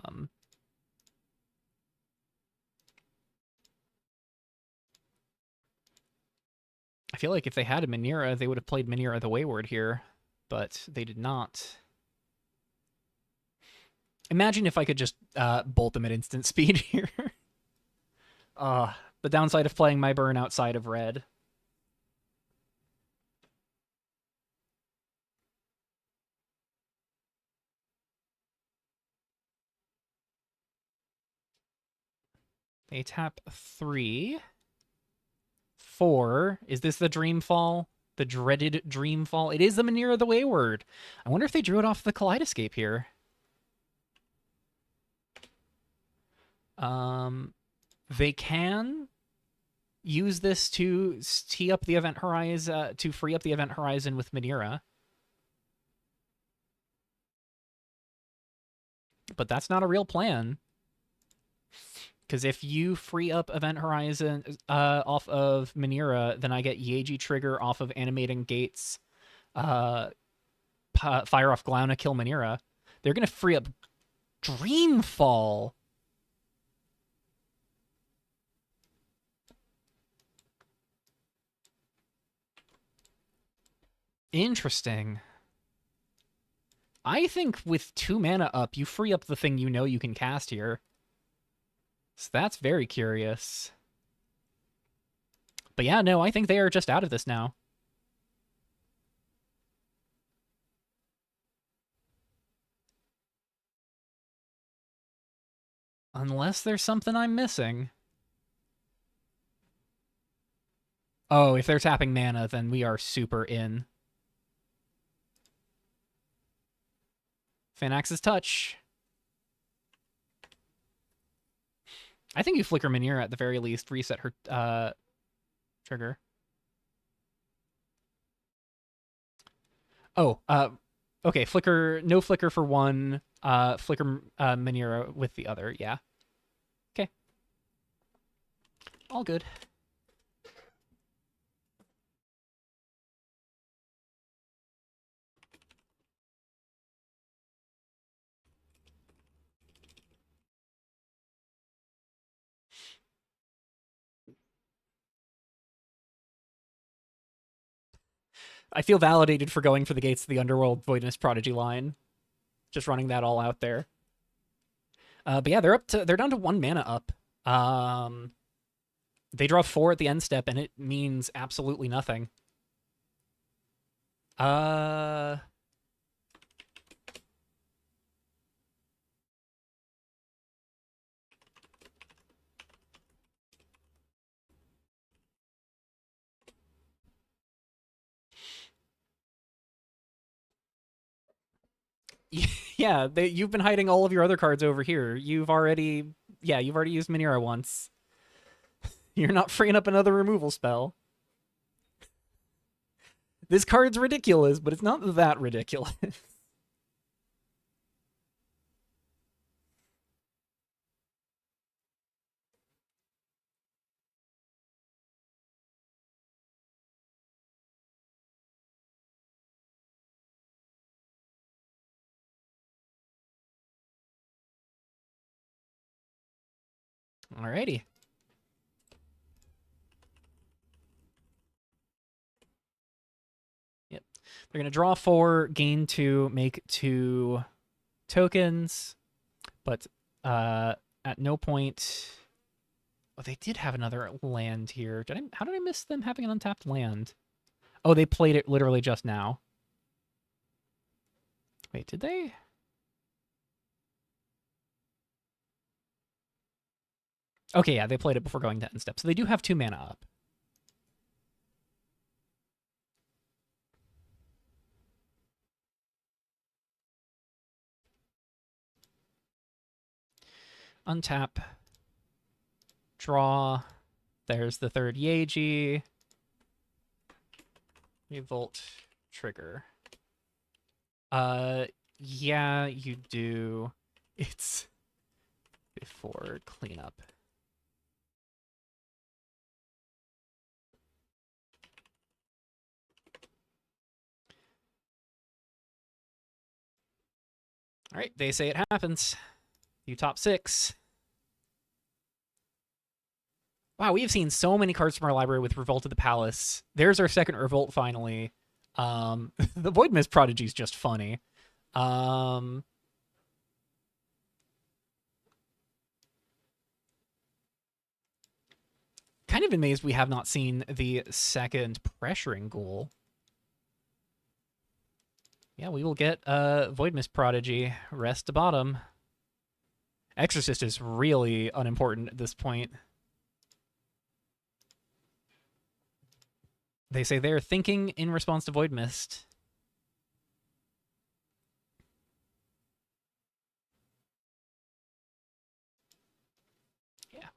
feel like if they had a Manira, they would have played Manira the Wayward here, but they did not. Imagine if I could just bolt them at instant speed here. The downside of playing my burn outside of red. They tap 3. 4. Is this the Dreamfall? The dreaded Dreamfall? It is the Manira the Wayward. I wonder if they drew it off the Kaleidoscape here. They can use this to tee up the event horizon, to free up the event horizon with Manira. But that's not a real plan. Because if you free up Event Horizon off of Manira, then I get Yaeji trigger off of Animating Gates, fire off Glauna, kill Manira. They're going to free up Dreamfall. Interesting. I think with 2 mana up, you free up the thing you know you can cast here. So that's very curious. But yeah, no, I think they are just out of this now. Unless there's something I'm missing. Oh, if they're tapping mana, then we are super in. Phoenix's Touch. I think you flicker Manira at the very least, reset her trigger. Oh, okay, flicker, no flicker for 1, flicker Manira with the other, yeah. Okay. All good. I feel validated for going for the Gates of the Underworld Void Mist Prodigy line. Just running that all out there. But yeah, they're down to 1 mana up. Um, they draw 4 at the end step, and it means absolutely nothing. Uh, yeah, you've been hiding all of your other cards over here. You've already used Manira once. You're not freeing up another removal spell. This card's ridiculous, but it's not that ridiculous. Alrighty. Yep. They're going to draw 4, gain 2, make 2 tokens, but at no point. Oh, they did have another land here. How did I miss them having an untapped land? Oh, they played it literally just now. Wait, did they? Okay, yeah, they played it before going to end step. So they do have 2 mana up. Untap. Draw. There's the 3rd Yaeji. Revolt. Trigger. Yeah, you do. It's before cleanup. All right, they say it happens. You top 6. Wow, we have seen so many cards from our library with Revolt of the Palace. There's our second Revolt finally. The Void Mist Prodigy is just funny. Kind of amazed we have not seen the second Pressuring Ghoul. Yeah, we will get Void Mist Prodigy. Rest to bottom. Exorcist is really unimportant at this point. They say they're thinking in response to Void Mist. Yeah.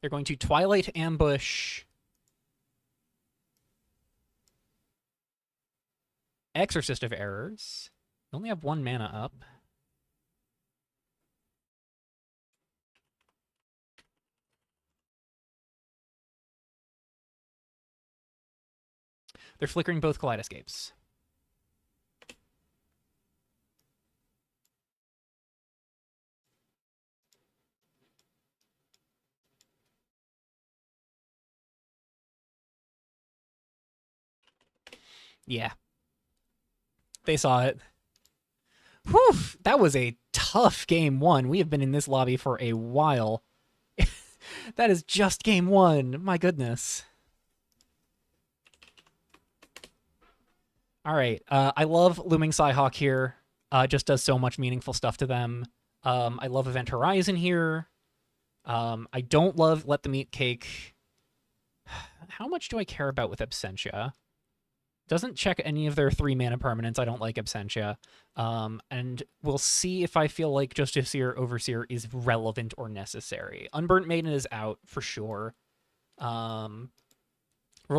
They're going to Twilight Ambush. Exorcist of Errors. They only have 1 mana up. They're flickering both Kaleidoscapes. Yeah. They saw it. Whew, that was a tough game 1. We have been in this lobby for a while. That is just game 1. My goodness. All right. I love Looming Psyhawk here. Just does so much meaningful stuff to them. I love Event Horizon here. I don't love Let Them Eat Cake. How much do I care about with Absentia? Doesn't check any of their 3 mana permanents. I don't like Absentia. And we'll see if I feel like Justiciar Overseer is relevant or necessary. Unburnt Maiden is out for sure. Roll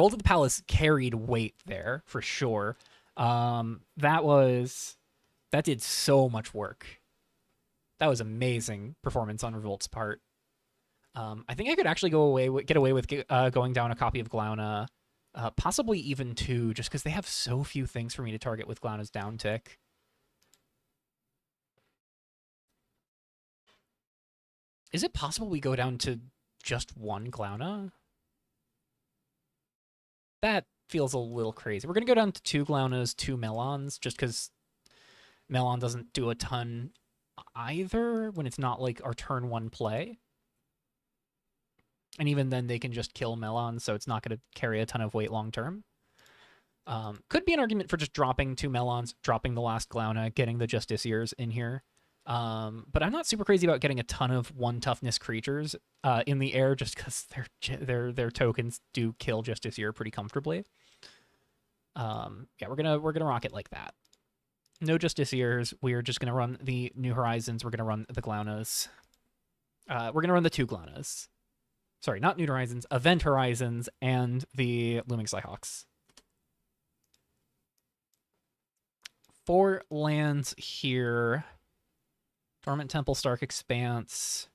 to the Palace carried weight there for sure. That did so much work. That was amazing performance on Revolt's part. I think I could actually get away with going down a copy of Glauna, possibly even 2, just because they have so few things for me to target with Glauna's down tick. Is it possible we go down to just 1 Glauna? feels a little crazy. We're going to go down to 2 Glaunas, 2 Melons, just because Melon doesn't do a ton either when it's not like our turn 1 play. And even then, they can just kill Melon, so it's not going to carry a ton of weight long term. Could be an argument for just dropping 2 Melons, dropping the last Glauna, getting the Justiciars in here. But I'm not super crazy about getting a ton of 1 toughness creatures in the air, just because their tokens do kill Justiciar pretty comfortably. Yeah, we're gonna rock it like that. No Justiciars. We're just gonna run the New Horizons. We're gonna run the Glaunas. We're gonna run the 2 Glaunas. Sorry, not New Horizons, Event Horizons, and the Looming Scyhawks. 4 lands here. Dormant Temple, Stark Expanse.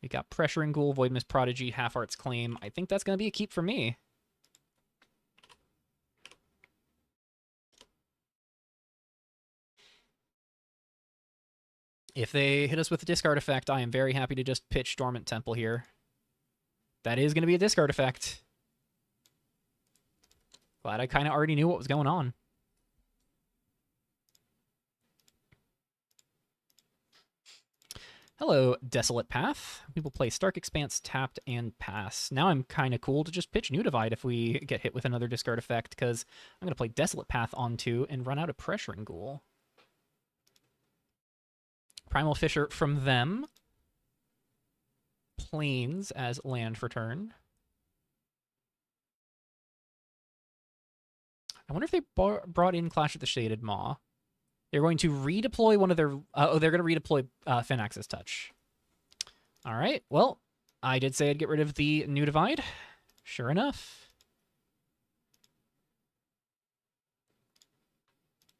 We got Pressuring Ghoul, Voidmist Prodigy, Half Art's Claim. I think that's going to be a keep for me. If they hit us with a discard effect, I am very happy to just pitch Dormant Temple here. That is going to be a discard effect. Glad I kind of already knew what was going on. Hello, Desolate Path. We will play Stark Expanse, tapped, and pass. Now I'm kind of cool to just pitch New Divide if we get hit with another discard effect, because I'm going to play Desolate Path on 2 and run out a Pressuring Ghoul. Primal Fissure from them. Plains as land for turn. I wonder if they brought in Clash of the Shaded Maw. They're going to redeploy one of their... they're going to redeploy Finax's Touch. All right, well, I did say I'd get rid of the New Divide. Sure enough.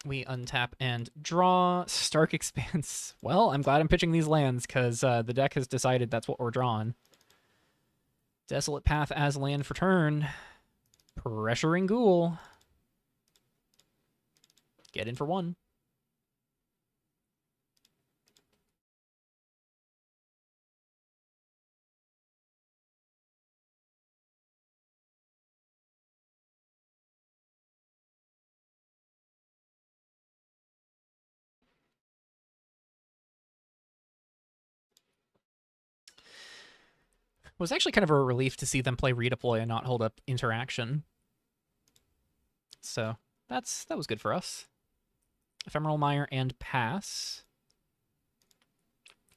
We untap and draw. Stark Expanse. Well, I'm glad I'm pitching these lands, because the deck has decided that's what we're drawing. Desolate Path as land for turn. Pressuring Ghoul. Get in for 1. It was actually kind of a relief to see them play Redeploy and not hold up Interaction. So that was good for us. Ephemeral Mire and pass.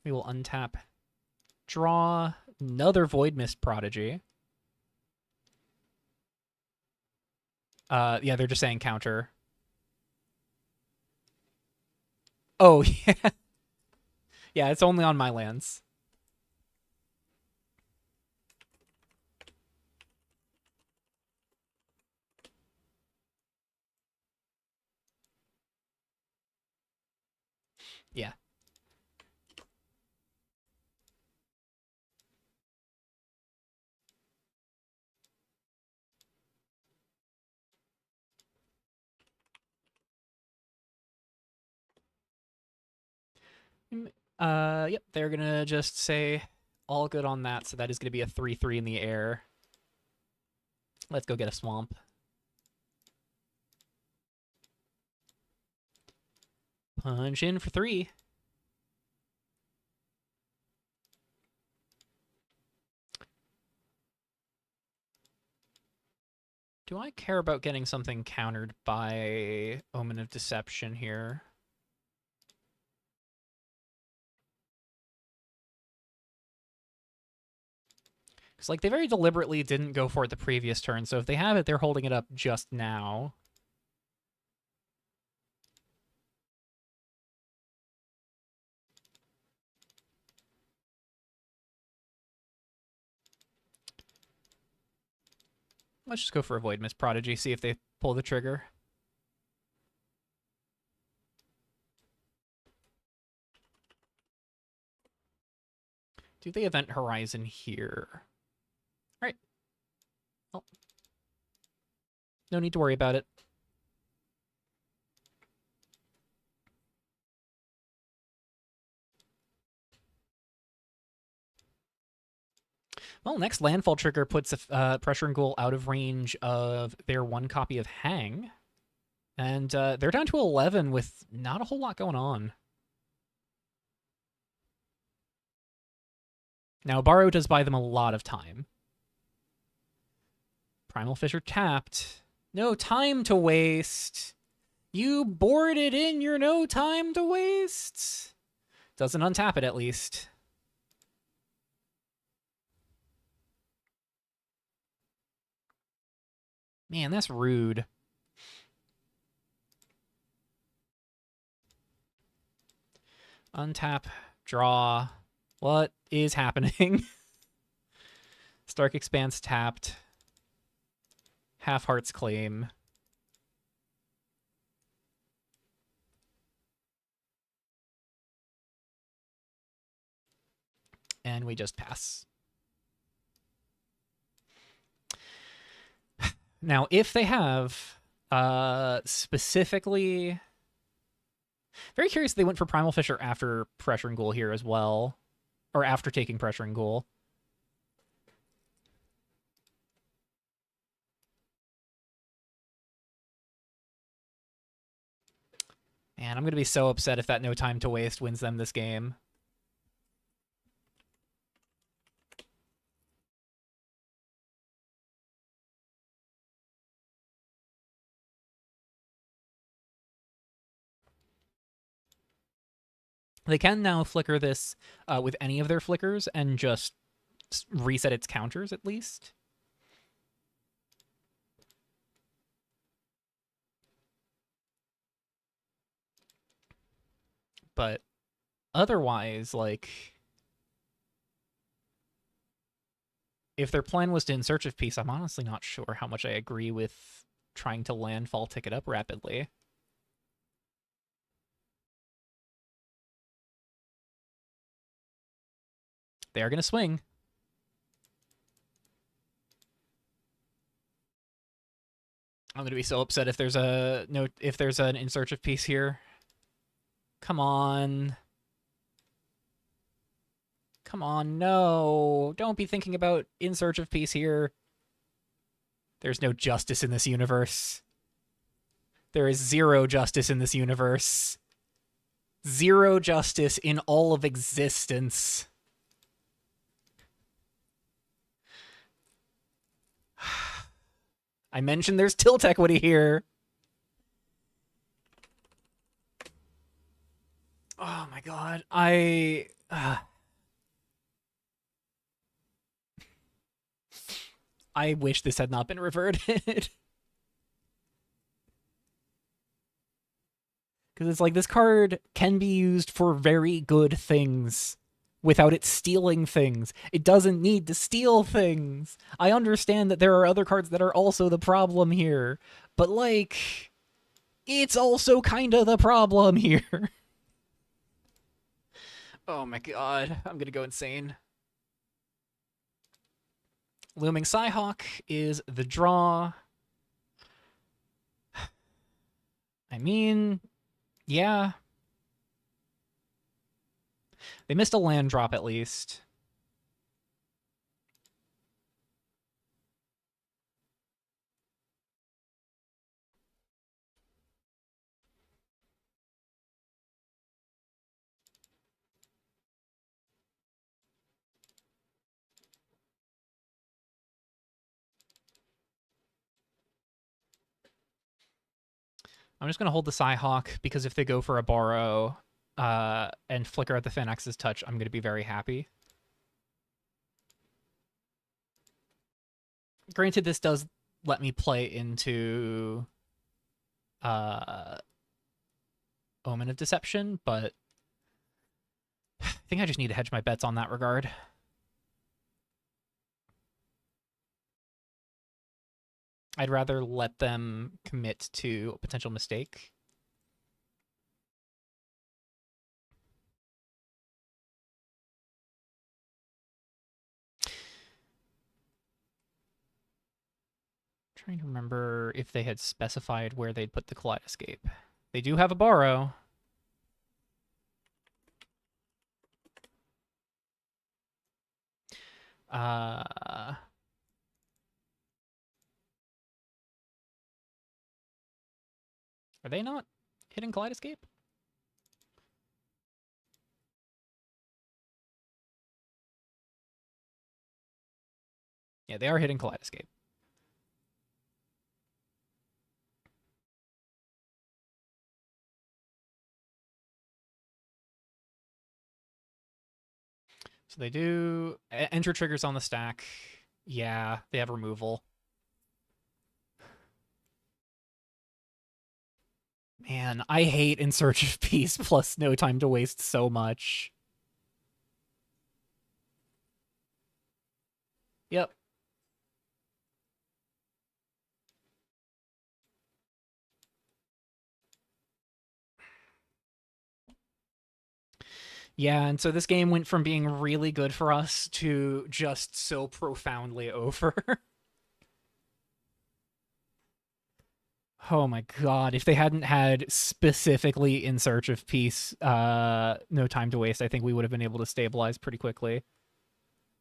We will untap, draw another Voidmist Prodigy. Yeah, they're just saying counter. Oh, yeah. Yeah, it's only on my lands. Yeah. Yep, they're gonna just say all good on that, so that is gonna be a 3/3 in the air. Let's go get a swamp. Punch in for 3. Do I care about getting something countered by Omen of Deception here? Because, like, they very deliberately didn't go for it the previous turn, so if they have it, they're holding it up just now. Let's just go for a Voidmist Prodigy, see if they pull the trigger. Do they Event Horizon here? All right. Well, no need to worry about it. Well, next landfall trigger puts a Pressure and Ghoul out of range of their one copy of Hang. And they're down to 11 with not a whole lot going on. Now, Borrow does buy them a lot of time. Primal Fissure tapped. No time to waste. You board it in, you're no time to waste. Doesn't untap it, at least. Man, that's rude. Untap, draw. What is happening? Stark Expanse tapped. Half Heart's Claim. And we just pass. Now, if they have specifically... Very curious they went for Primal Fissure after Pressure and Ghoul here as well. Or after taking Pressure and Ghoul. Man, I'm going to be so upset if that No Time to Waste wins them this game. They can now flicker this with any of their flickers and just reset its counters, at least. But otherwise, like, if their plan was to In Search of Peace, I'm honestly not sure how much I agree with trying to landfall ticket up rapidly. They are going to swing. I'm going to be so upset if there's an In Search of Peace here. Come on. Come on, no. Don't be thinking about In Search of Peace here. There's no justice in this universe. There is zero justice in this universe. Zero justice in all of existence. I mentioned there's tilt equity here. Oh my god. I wish this had not been reverted. Because it's like, this card can be used for very good things without it stealing things. It doesn't need to steal things. I understand that there are other cards that are also the problem here, but, like, it's also kind of the problem here. Oh my god, I'm gonna go insane. Looming Psyhawk is the draw. I mean, yeah. They missed a land drop at least. I'm just going to hold the Psyhawk because if they go for a borrow and flicker at the Phalanx's touch, I'm going to be very happy. Granted, this does let me play into Omen of Deception, but I think I just need to hedge my bets on that regard. I'd rather let them commit to a potential mistake. Trying to remember if they had specified where they'd put the Kaleidoscape. They do have a borrow. Are they not hitting Kaleidoscape? Yeah, they are hitting Kaleidoscape. So they do enter triggers on the stack. Yeah, they have removal. Man, I hate In Search of Peace plus No Time to Waste so much. Yep. Yeah, and so this game went from being really good for us to just so profoundly over. Oh my god, if they hadn't had specifically In Search of Peace, No Time to Waste, I think we would have been able to stabilize pretty quickly.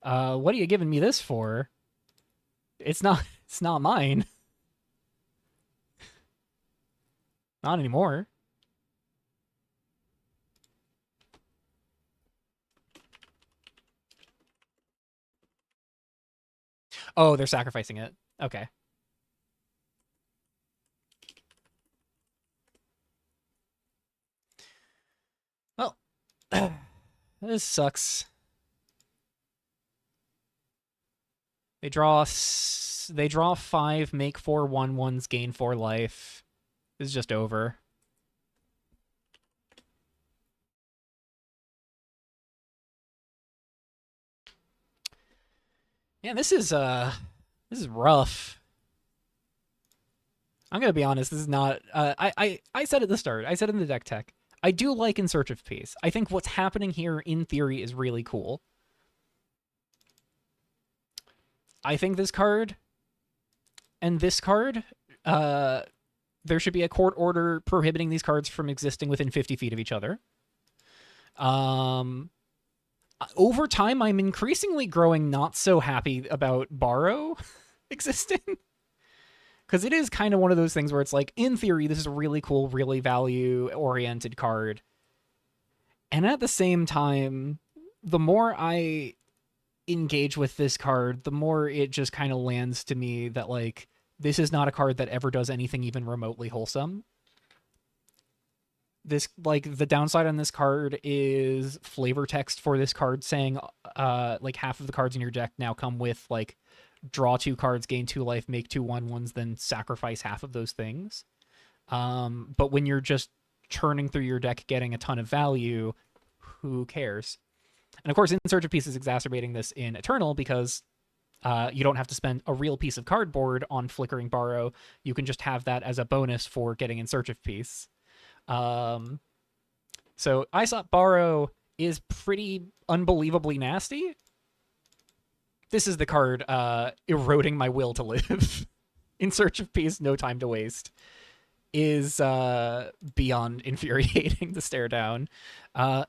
What are you giving me this for? It's not mine. Not anymore. Oh, they're sacrificing it. Okay. Well, this sucks. They draw 5, make 4/1/1s, gain 4 life. This is just over. Yeah, this is rough. I'm gonna be honest. This is not. I said at the start. I said in the deck tech. I do like In Search of Peace. I think what's happening here in theory is really cool. I think this card and this card, there should be a court order prohibiting these cards from existing within 50 feet of each other. Over time, I'm increasingly growing not so happy about Borrow existing. Because it is kind of one of those things where it's like, in theory, this is a really cool, really value-oriented card. And at the same time, the more I engage with this card, the more it just kind of lands to me that, like, this is not a card that ever does anything even remotely wholesome. This, like, the downside on this card is flavor text for this card saying, like, half of the cards in your deck now come with, like, draw 2 cards, gain 2 life, make 2/1/1s, then sacrifice half of those things. But when you're just churning through your deck, getting a ton of value, who cares? And of course, In Search of Peace is exacerbating this in Eternal because you don't have to spend a real piece of cardboard on Flickering Borrow. You can just have that as a bonus for getting In Search of Peace. So Aesop Borrow is pretty unbelievably nasty. This is the card eroding my will to live. In Search of Peace, No Time to Waste is beyond infuriating to stare down.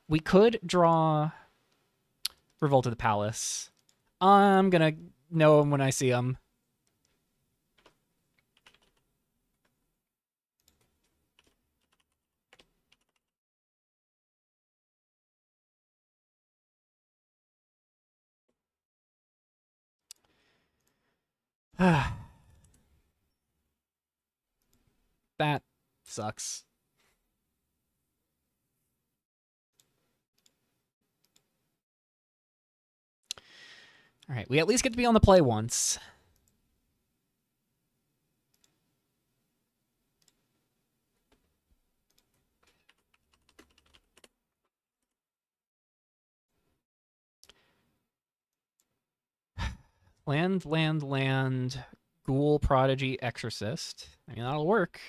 We could draw Revolt of the Palace. I'm gonna know him when I see him. That sucks. All right, we at least get to be on the play once. Land, land, land. Ghoul, Prodigy, Exorcist. I mean, that'll work.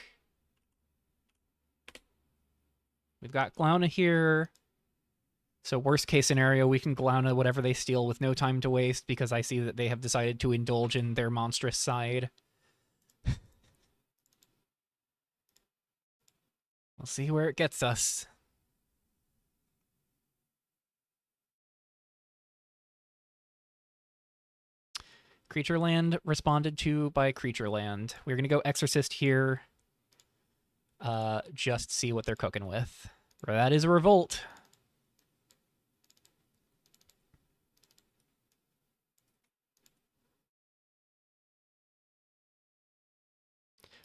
We've got Glauna here. So worst case scenario, we can Glauna whatever they steal with no time to waste because I see that they have decided to indulge in their monstrous side. We'll see where it gets us. Creature land responded to by creature land. We're going to go Exorcist here. Just see what they're cooking with. That is a revolt.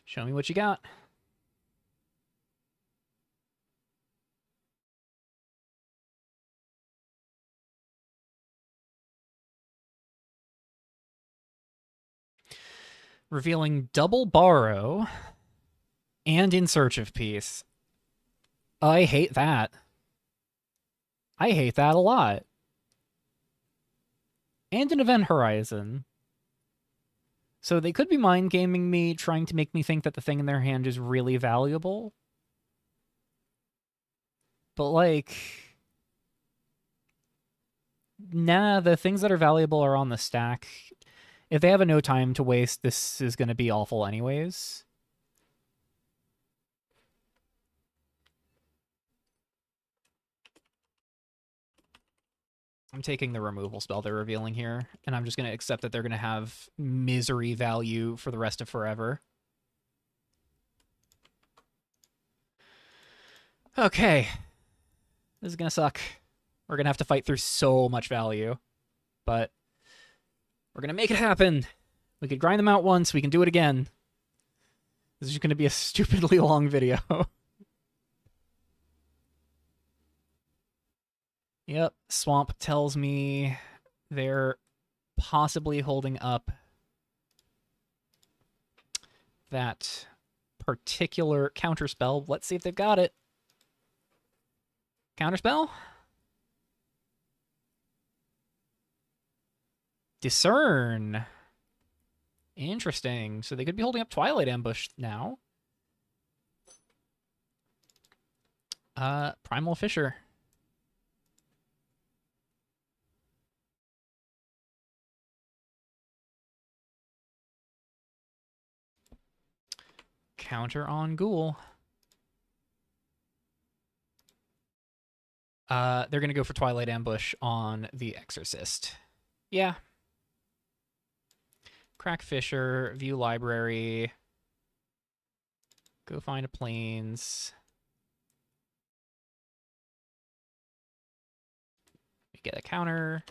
Show me what you got. Revealing double borrow and In Search of Peace. I hate that. I hate that a lot. And an Event Horizon. So they could be mind gaming me, trying to make me think that the thing in their hand is really valuable. But, like, nah, the things that are valuable are on the stack. If they have a no time to waste, this is going to be awful anyways. I'm taking the removal spell they're revealing here, and I'm just going to accept that they're going to have misery value for the rest of forever. Okay. This is going to suck. We're going to have to fight through so much value, but we're going to make it happen. We could grind them out once. We can do it again. This is going to be a stupidly long video. Yep, Swamp tells me they're possibly holding up that particular counterspell. Let's see if they've got it. Counterspell? Discern. Interesting. So they could be holding up Twilight Ambush now. Primal Fissure. Counter on Ghoul. They're going to go for Twilight Ambush on the Exorcist. Yeah. Crack Fissure, view library. Go find a plains. You get a counter.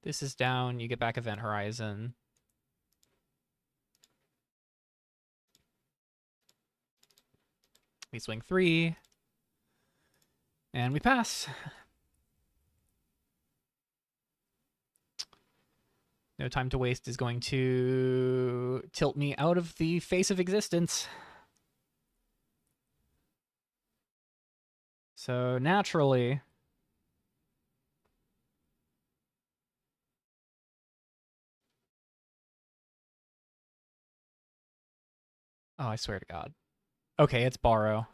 This is down. You get back Event Horizon. We swing 3. And we pass. No time to waste is going to tilt me out of the face of existence. So naturally, oh, I swear to God. Okay, it's borrow.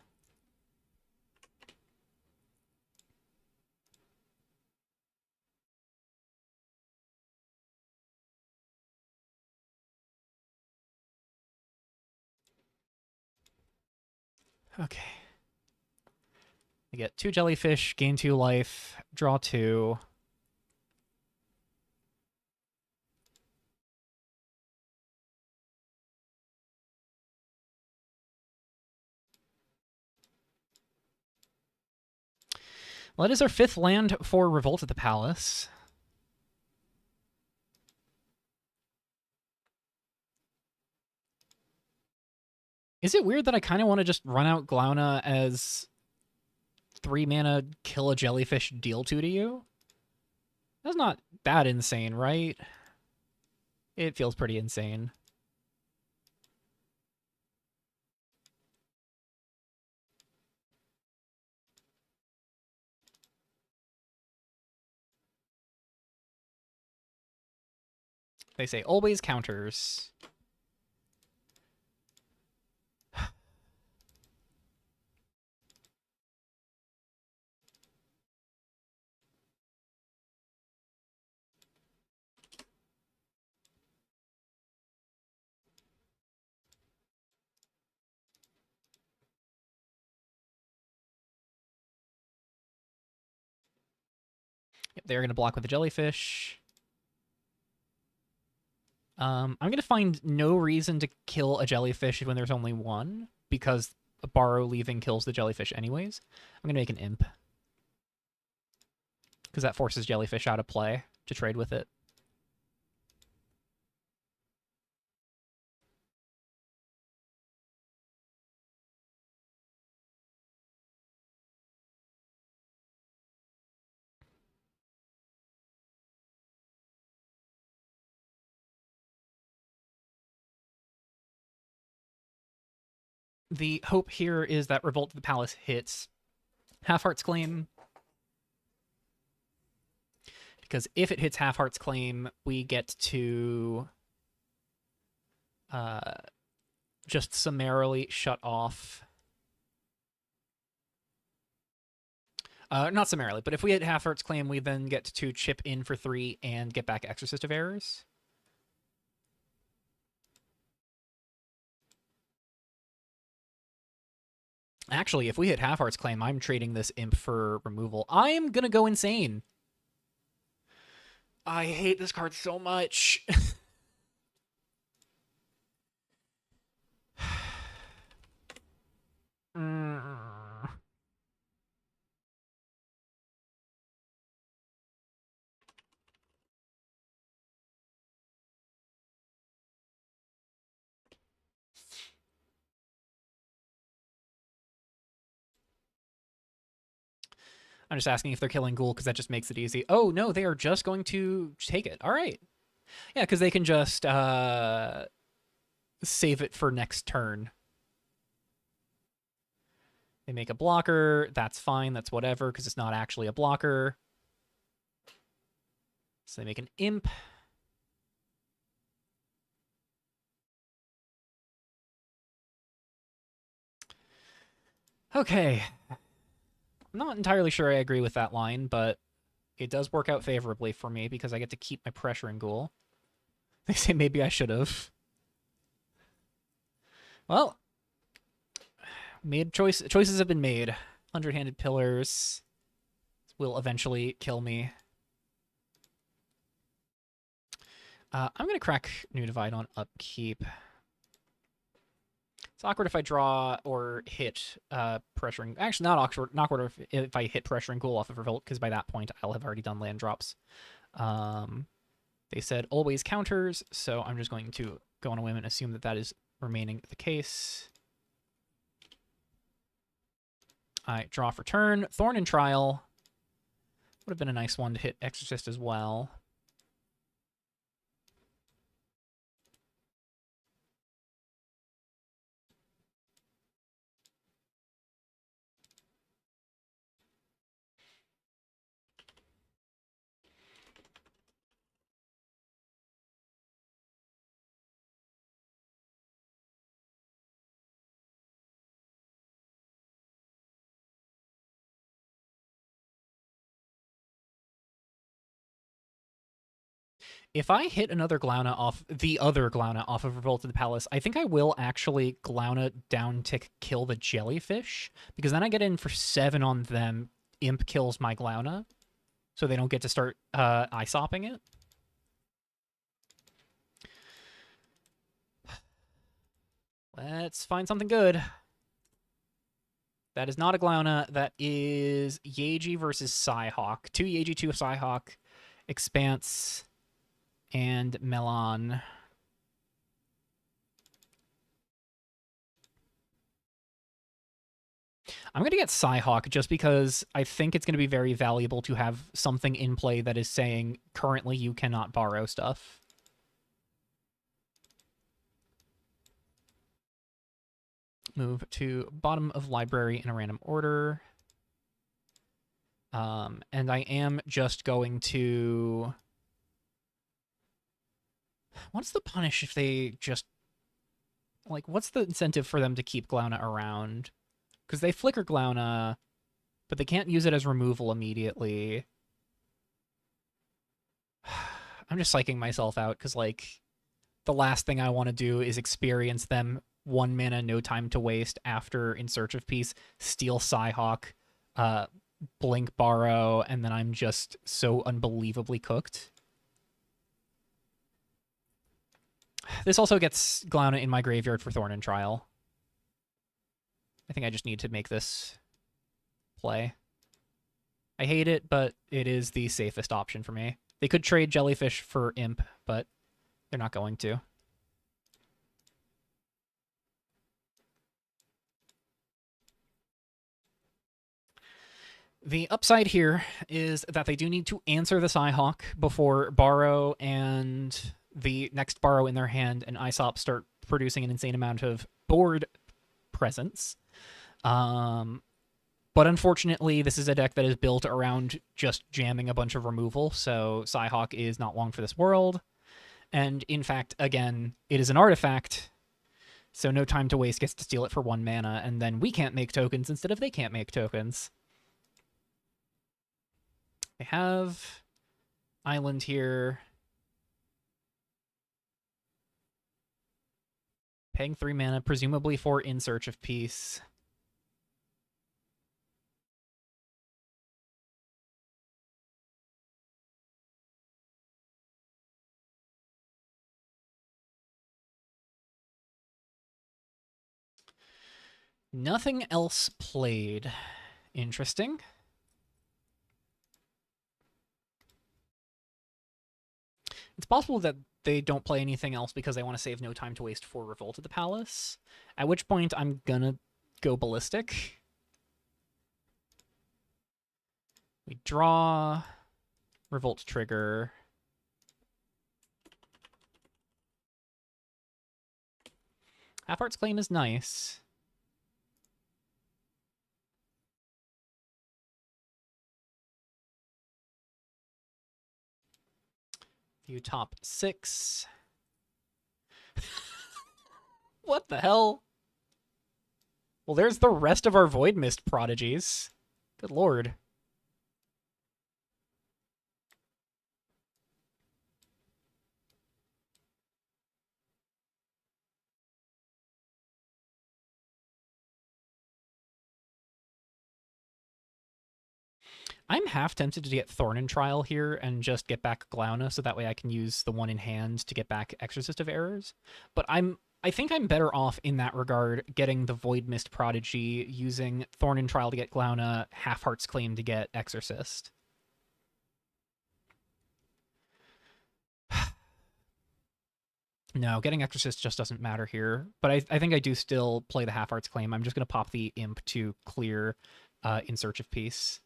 Okay. I get 2 jellyfish, gain 2 life, draw 2. Well, that is our 5th land for Revolt at the Palace. Is it weird that I kind of want to just run out Glauna as 3 mana, kill a jellyfish, deal 2 to you? That's not that insane, right? It feels pretty insane. They say always counters. Yep, they're going to block with the jellyfish. I'm going to find no reason to kill a jellyfish when there's only one, because a borrow leaving kills the jellyfish anyways. I'm going to make an imp, because that forces jellyfish out of play to trade with it. The hope here is that Revolt of the Palace hits Half Heart's Claim, because if it hits Half Heart's Claim, we get to just summarily shut off. Not summarily, but if we hit Half Heart's Claim, we then get to chip in for 3 and get back Exorcist of Errors. Actually, if we hit Half Heart's Claim, I'm trading this imp for removal. I am going to go insane. I hate this card so much. I'm just asking if they're killing Ghoul because that just makes it easy. Oh, no, they are just going to take it. All right. Yeah, because they can just save it for next turn. They make a blocker. That's fine. That's whatever, because it's not actually a blocker. So they make an imp. Okay. I'm not entirely sure I agree with that line, but it does work out favorably for me because I get to keep my pressure in Ghoul. They say maybe I should have. Well, choices have been made. 100-handed pillars will eventually kill me. I'm going to crack New Divide on upkeep. It's awkward if I draw or hit pressuring. Actually, not awkward if I hit pressuring Ghoul off of Revolt, because by that point I'll have already done land drops. They said always counters, so I'm just going to go on a whim and assume that that is remaining the case. I draw for turn. Thorn and Trial would have been a nice one to hit Exorcist as well. If I hit another Glauna off the other Glauna off of Revolt of the Palace, I think I will actually Glauna down tick kill the jellyfish, because then I get in for 7 on them. Imp kills my Glauna, so they don't get to start eye-sopping it. Let's find something good. That is not a Glauna. That is Yaeji versus Psyhawk. 2 Yaeji, 2 Psyhawk, Expanse, and Melon. I'm going to get Psyhawk just because I think it's going to be very valuable to have something in play that is saying currently you cannot borrow stuff. Move to bottom of library in a random order. And I am just going to... What's the punish if they just... Like, what's the incentive for them to keep Glauna around? Because they flicker Glauna, but they can't use it as removal immediately. I'm just psyching myself out, because, like, the last thing I want to do is experience them 1 mana, no time to waste after In Search of Peace, steal Psyhawk, blink borrow, and then I'm just so unbelievably cooked. This also gets Glauna in my graveyard for Thorn and Trial. I think I just need to make this play. I hate it, but it is the safest option for me. They could trade Jellyfish for Imp, but they're not going to. The upside here is that they do need to answer the Psyhawk before Borrow and the next Borrow in their hand and Aesop start producing an insane amount of board presence. But unfortunately, this is a deck that is built around just jamming a bunch of removal, so Psyhawk is not long for this world. And in fact, again, it is an artifact, so no time to waste gets to steal it for 1 mana, and then we can't make tokens instead of they can't make tokens. They have Island here. Paying 3 mana, presumably for In Search of Peace. Nothing else played. Interesting. It's possible that they don't play anything else because they want to save no time to waste for Revolt of the Palace, at which point I'm gonna go Ballistic. We draw, Revolt trigger. Half-Heart's Claim is nice. View top 6. What the hell? Well, there's the rest of our Void Mist prodigies. Good lord. I'm half tempted to get Thorn and Trial here and just get back Glauna, so that way I can use the one in hand to get back Exorcist of Errors. But I think I'm better off in that regard getting the Void Mist Prodigy, using Thorn and Trial to get Glauna, Half-Heart's Claim to get Exorcist. No, getting Exorcist just doesn't matter here. But I think I do still play the Half-Heart's Claim. I'm just going to pop the Imp to clear In Search of Peace.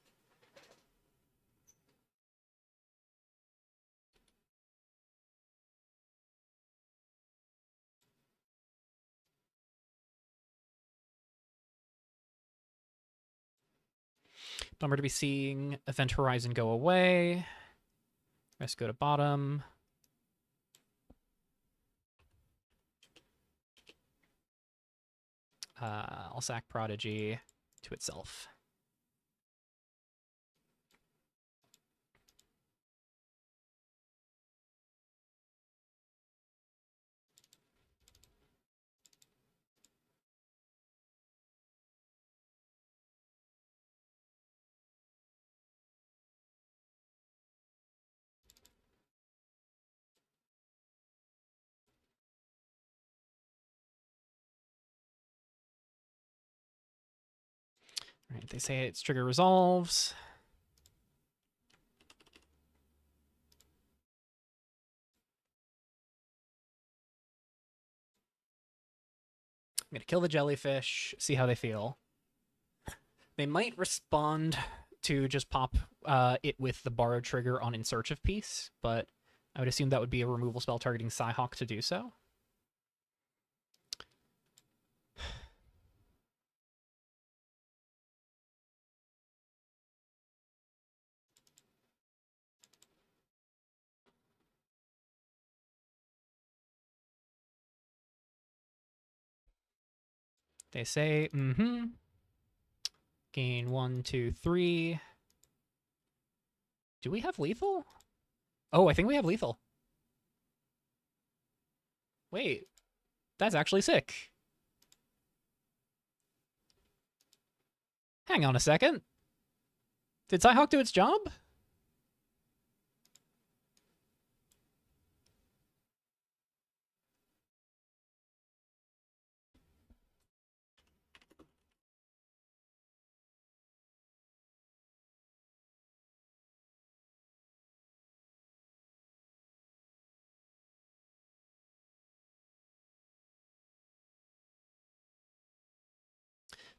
Bummer to be seeing Event Horizon go away. Let's go to bottom. I'll sack Prodigy to itself. All right, they say its trigger resolves. I'm going to kill the jellyfish, see how they feel. They might respond to just pop it with the borrow trigger on In Search of Peace, but I would assume that would be a removal spell targeting Psyhawk to do so. They say, gain 1, 2, 3. Do we have lethal? Oh, I think we have lethal. Wait, that's actually sick. Hang on a second. Did Psyhawk do its job?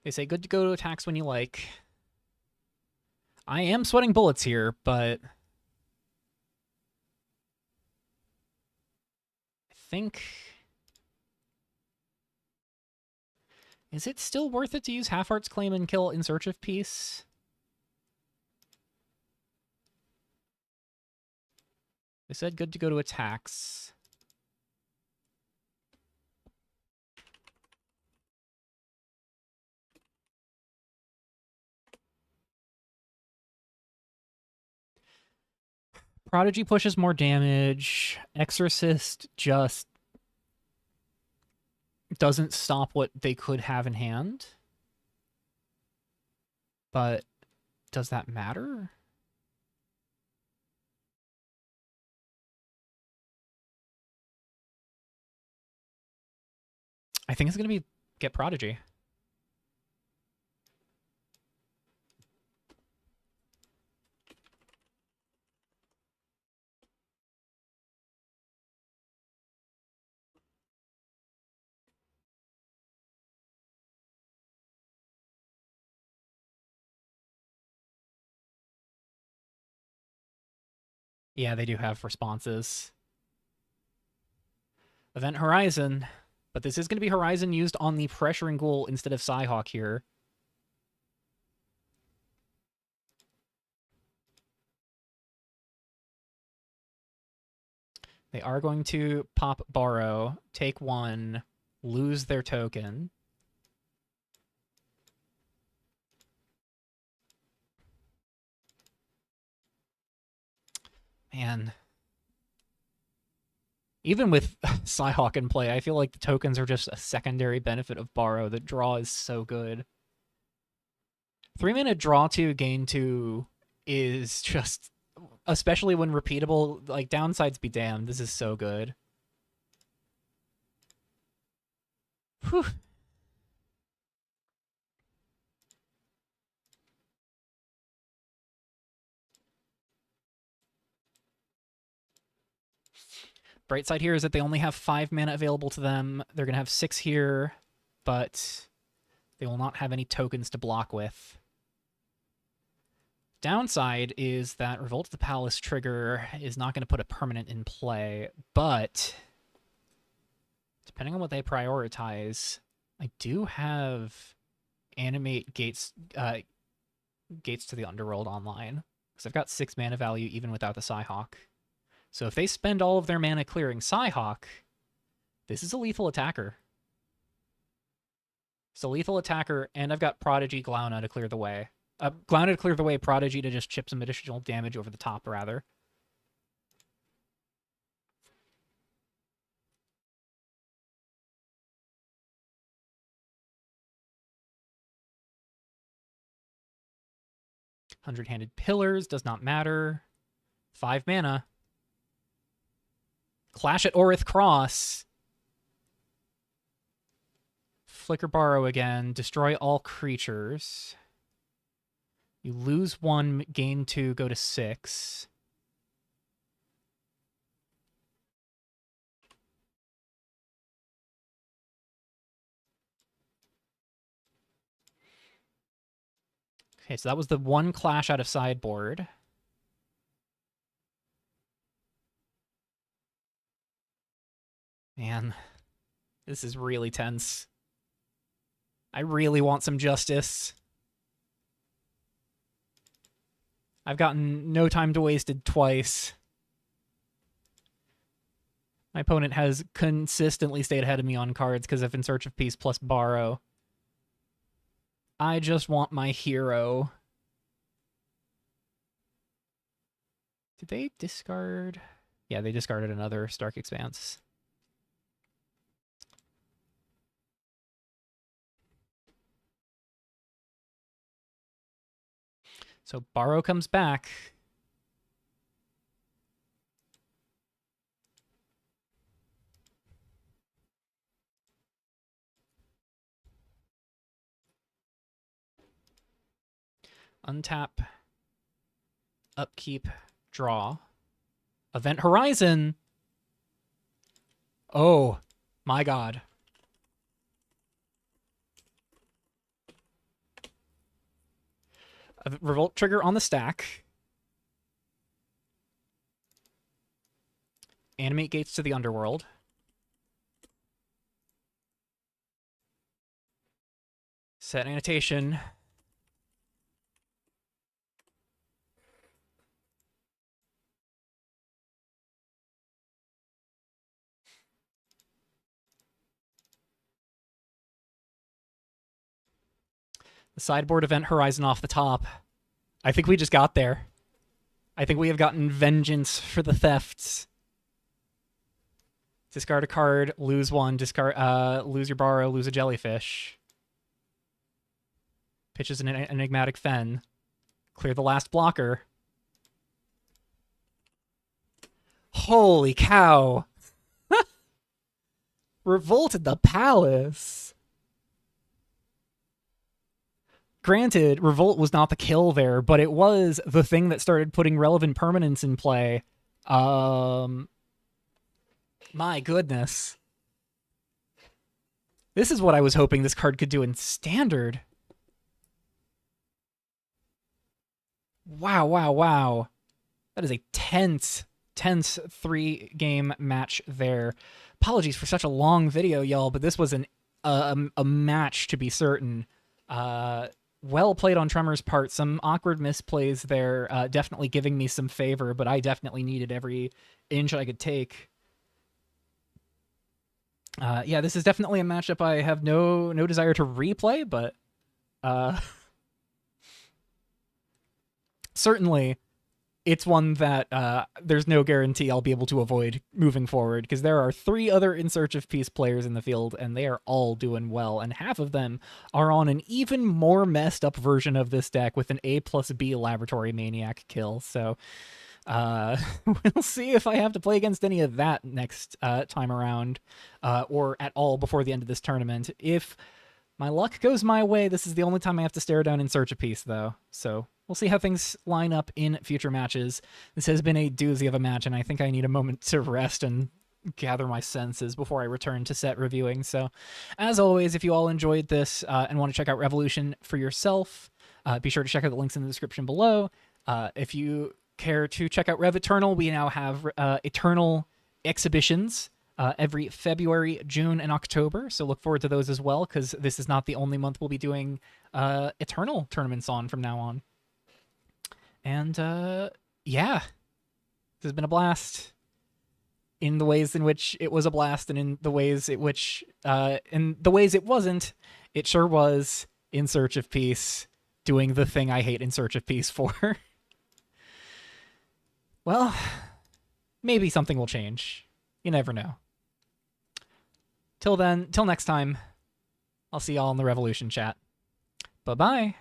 They say good to go to attacks when you like. I am sweating bullets here, but I think... Is it still worth it to use Half-Heart's Claim and kill In Search of Peace? They said good to go to attacks. Prodigy pushes more damage. Exorcist just doesn't stop what they could have in hand. But does that matter? I think it's going to be get Prodigy. Yeah, they do have responses. Event Horizon. But this is going to be Horizon used on the Pressuring Ghoul instead of Psyhawk here. They are going to pop Borrow, take one, lose their token. Man. Even with Psyhawk in play, I feel like the tokens are just a secondary benefit of Borrow. The draw is so good. 3-mana draw 2, gain 2 is just, especially when repeatable, like, downsides be damned. This is so good. Whew. Bright side here is that they only have 5 mana available to them. They're going to have 6 here, but they will not have any tokens to block with. Downside is that Revolt of the Palace trigger is not going to put a permanent in play, but depending on what they prioritize, I do have Animate Gates to the Underworld online, because I've got 6 mana value even without the Psyhawk. So if they spend all of their mana clearing Psyhawk, this is a lethal attacker. It's a lethal attacker, and I've got Prodigy Glauna to clear the way. Glauna to clear the way, Prodigy to just chip some additional damage over the top, rather. Hundred-Handed Pillars does not matter. 5 mana. Clash at Orith Cross. Flicker Borrow again. Destroy all creatures. You lose 1, gain 2, go to 6. Okay, so that was the 1 clash out of sideboard. Man, this is really tense. I really want some justice. I've gotten No Time to Wasted twice. My opponent has consistently stayed ahead of me on cards because of In Search of Peace plus Borrow. I just want my hero. Did they discard? Yeah, they discarded another Stark Expanse. So Borrow comes back. Untap. Upkeep. Draw. Event Horizon. Oh, my God. A revolt trigger on the stack. Animate gates to the underworld. Set annotation. The sideboard event horizon off the top. I think we just got there. I think we have gotten vengeance for the thefts. Discard a card, lose one, discard, lose your borrow, lose a jellyfish. Pitches an enigmatic fen. Clear the last blocker. Holy cow. Revolted the Palace. Granted, Revolt was not the kill there, but it was the thing that started putting relevant permanents in play. My goodness. This is what I was hoping this card could do in Standard. Wow, wow, wow. That is a tense 3-game match there. Apologies for such a long video, y'all, but this was a match to be certain. Well played on Tremor's part. Some awkward misplays there, definitely giving me some favor, but I definitely needed every inch I could take. Yeah, this is definitely a matchup I have no desire to replay, but certainly it's one that there's no guarantee I'll be able to avoid moving forward, because there are 3 other In Search of Peace players in the field, and they are all doing well, and half of them are on an even more messed up version of this deck with an A+B Laboratory Maniac kill, so we'll see if I have to play against any of that next time around, or at all before the end of this tournament. If my luck goes my way, this is the only time I have to stare down In Search of Peace, though, so we'll see how things line up in future matches. This has been a doozy of a match, and I think I need a moment to rest and gather my senses before I return to set reviewing. So, as always, if you all enjoyed this and want to check out Revolution for yourself, be sure to check out the links in the description below. If you care to check out Rev Eternal, we now have Eternal exhibitions every February, June, and October, so look forward to those as well, because this is not the only month we'll be doing Eternal tournaments on from now on. And yeah, this has been a blast in the ways in which it was a blast, and in the ways in which it wasn't. It sure was In Search of Peace doing the thing I hate In Search of Peace for. Well, maybe something will change. You never know. Till then, till next time, I'll see y'all in the Revolution chat. Bye-bye.